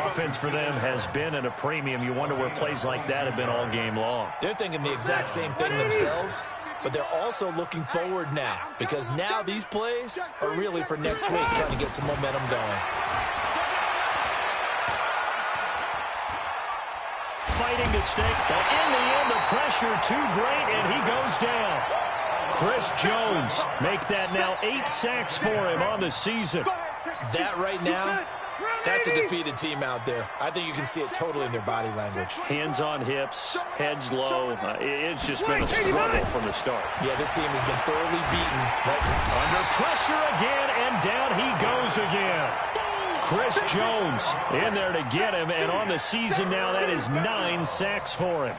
Offense for them has been at a premium. You wonder where plays like that have been all game long. They're thinking the exact same thing themselves, but they're also looking forward now, because now these plays are really for next week, trying to get some momentum going. Fighting to stay, but in the end, the pressure too great, and he goes down. Chris Jones make that now 8 sacks for him on the season. That right now, that's a defeated team out there. I think you can see it totally in their body language. Hands on hips, heads low. It's just been a struggle from the start. Yeah, this team has been thoroughly beaten. Under pressure again, and down he goes again. Chris Jones in there to get him, and on the season now, that is 9 sacks for him.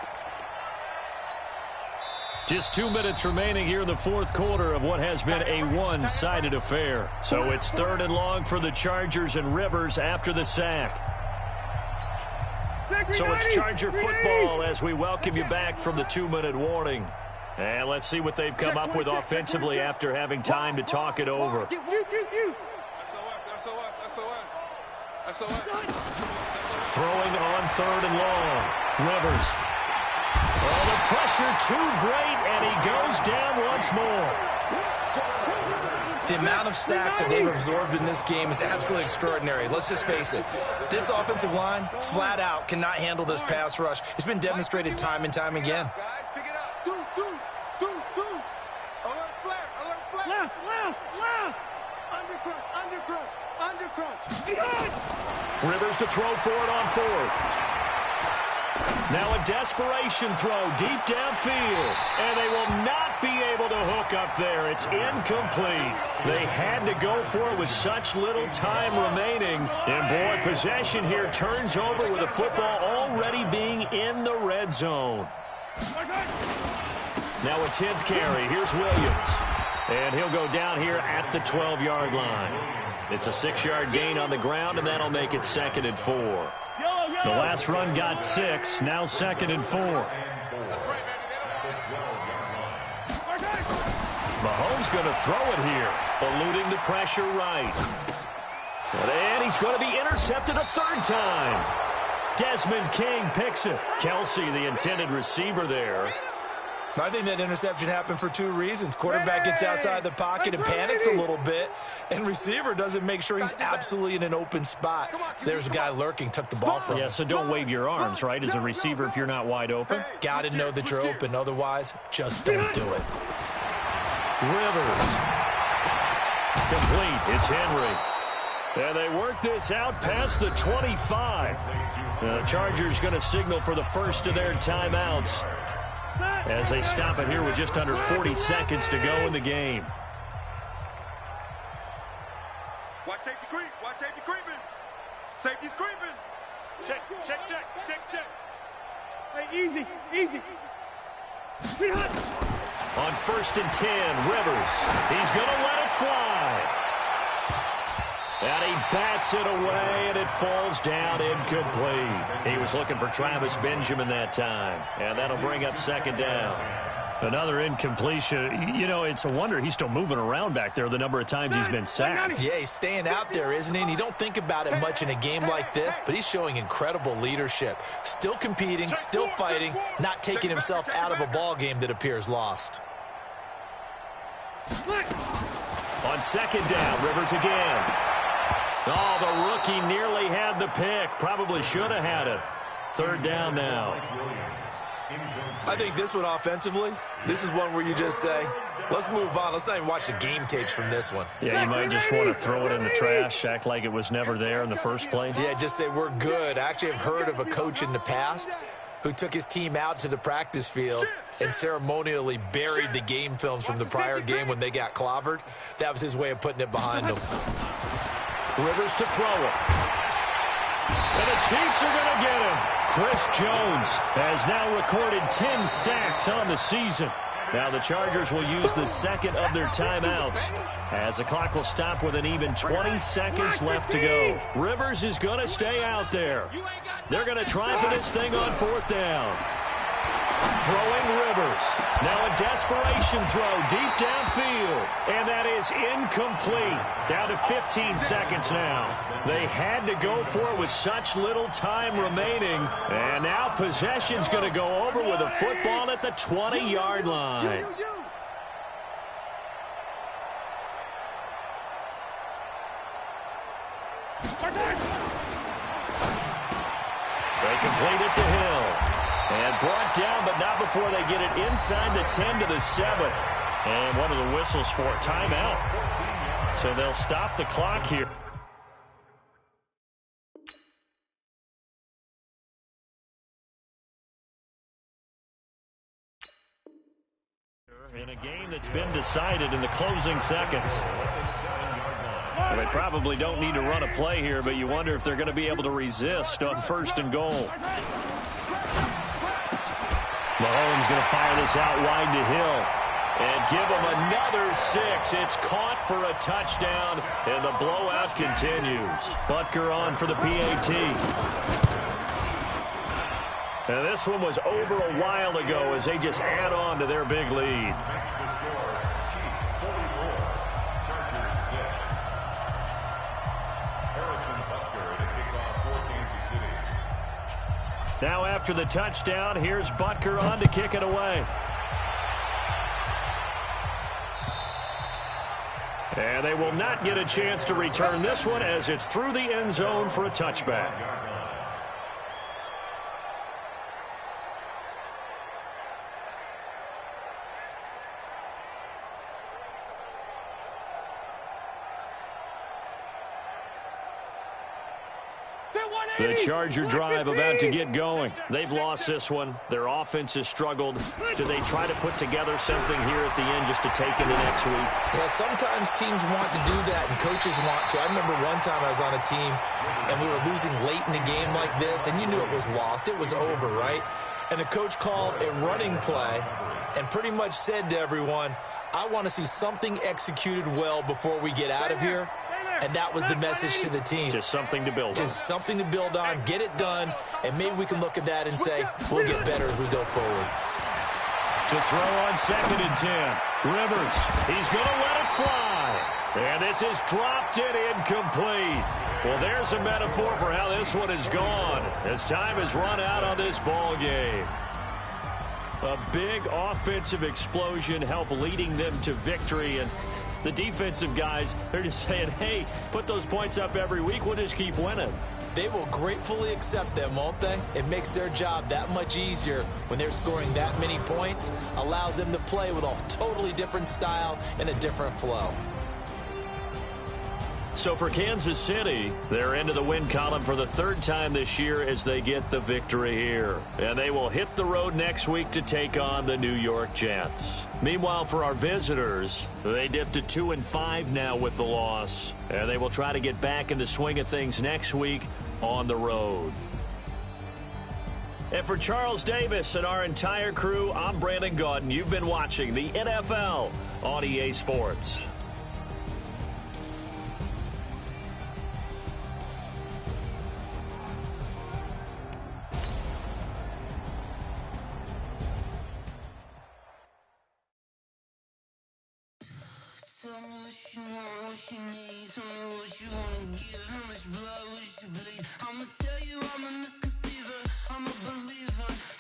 Just 2 minutes remaining here in the fourth quarter of what has been a one-sided affair. So it's 3rd and long for the Chargers, and Rivers after the sack. So it's Charger football as we welcome you back from the 2-minute warning. And let's see what they've come up with offensively after having time to talk it over. Throwing on 3rd and long. Rivers. Oh, the pressure too great, and he goes down once more. The amount of sacks that they've absorbed in this game is absolutely extraordinary. Let's just face it. This offensive line, flat out, cannot handle this pass rush. It's been demonstrated time and time again. Rivers to throw for it on 4th. Now a desperation throw deep downfield, and they will not be able to hook up there. It's incomplete. They had to go for it with such little time remaining. And boy, possession here turns over with the football already being in the red zone. Now a 10th carry. Here's Williams. And he'll go down here at the 12-yard line. It's a 6-yard gain on the ground, and that'll make it 2nd and 4. The last run got 6, now 2nd and 4. Mahomes going to throw it here, eluding the pressure right. And he's going to be intercepted a 3rd time. Desmond King picks it. Kelsey, the intended receiver there. I think that interception happened for 2 reasons. Quarterback gets outside the pocket and panics a little bit, and receiver doesn't make sure he's absolutely in an open spot. So there's a guy lurking, took the ball from him. Yeah, so don't wave your arms, right, as a receiver if you're not wide open. Got to know that you're open. Otherwise, just don't do it. Rivers. Complete. It's Henry. And they work this out past the 25. The Chargers going to signal for the first of their timeouts. as they stop it here with just under 40 seconds to go in the game. Watch safety creep. Watch safety creeping. Safety's creeping. Check. Hey, easy. On 1st and 10, Rivers. He's going to let it fly. And he bats it away, and it falls down incomplete. He was looking for Travis Benjamin that time, and that'll bring up 2nd down. Another incompletion. You know, it's a wonder he's still moving around back there the number of times he's been sacked. Yeah, he's staying out there, isn't he? And you don't think about it much in a game like this, but he's showing incredible leadership. Still competing, still fighting, not taking himself out of a ball game that appears lost. On 2nd down, Rivers again. Oh, the rookie nearly had the pick. Probably should have had it. 3rd down now. I think this one offensively, this is one where you just say, let's move on. Let's not even watch the game tapes from this one. Yeah, you might just want to throw it in the trash, act like it was never there in the first place. Yeah, just say we're good. I actually have heard of a coach in the past who took his team out to the practice field and ceremonially buried the game films from the prior game when they got clobbered. That was his way of putting it behind them. Rivers to throw it. And the Chiefs are going to get him. Chris Jones has now recorded 10 sacks on the season. Now the Chargers will use the 2nd of their timeouts as the clock will stop with an even 20 seconds left to go. Rivers is going to stay out there. They're going to try for this thing on 4th down. Throwing Rivers. Now a desperation throw deep downfield. And that is incomplete. Down to 15 seconds now. They had to go for it with such little time remaining. And now possession's going to go over with a football at the 20-yard line. They complete it to Hill. And brought down, but not before they get it inside the 10 to the 7. And one of the whistles for a timeout. So they'll stop the clock here. In a game that's been decided in the closing seconds. Well, they probably don't need to run a play here, but you wonder if they're going to be able to resist on 1st and goal. Mahomes going to fire this out wide to Hill and give him another 6. It's caught for a touchdown, and the blowout continues. Butker on for the PAT. And this one was over a while ago as they just add on to their big lead. Now after the touchdown, here's Butker on to kick it away. And they will not get a chance to return this one as it's through the end zone for a touchback. The Charger drive about to get going. They've lost this one. Their offense has struggled. Do they try to put together something here at the end just to take into next week? Yeah, sometimes teams want to do that and coaches want to. I remember one time I was on a team and we were losing late in a game like this and you knew it was lost. It was over, right? And the coach called a running play and pretty much said to everyone, I want to see something executed well before we get out of here. And that was the message to the team. Just something to build on. Just something to build on, get it done, and maybe we can look at that and say, we'll get better as we go forward. To throw on 2nd and 10. Rivers, he's going to let it fly. And this is dropped it incomplete. Well, there's a metaphor for how this one is gone as time has run out on this ball game. A big offensive explosion helped leading them to victory, and the defensive guys, they're just saying, hey, put those points up every week. We'll just keep winning. They will gratefully accept them, won't they? It makes their job that much easier when they're scoring that many points. Allows them to play with a totally different style and a different flow. So for Kansas City, they're into the win column for the third time this year as they get the victory here. And they will hit the road next week to take on the New York Jets. Meanwhile, for our visitors, they dipped to 2-5 now with the loss. And they will try to get back in the swing of things next week on the road. And for Charles Davis and our entire crew, I'm Brandon Gaudin. You've been watching the NFL on EA Sports. Tell me what you want, what you need. Tell me what you wanna give. How much blood would you bleed? I'ma tell you I'm a misconceiver. I'm a believer.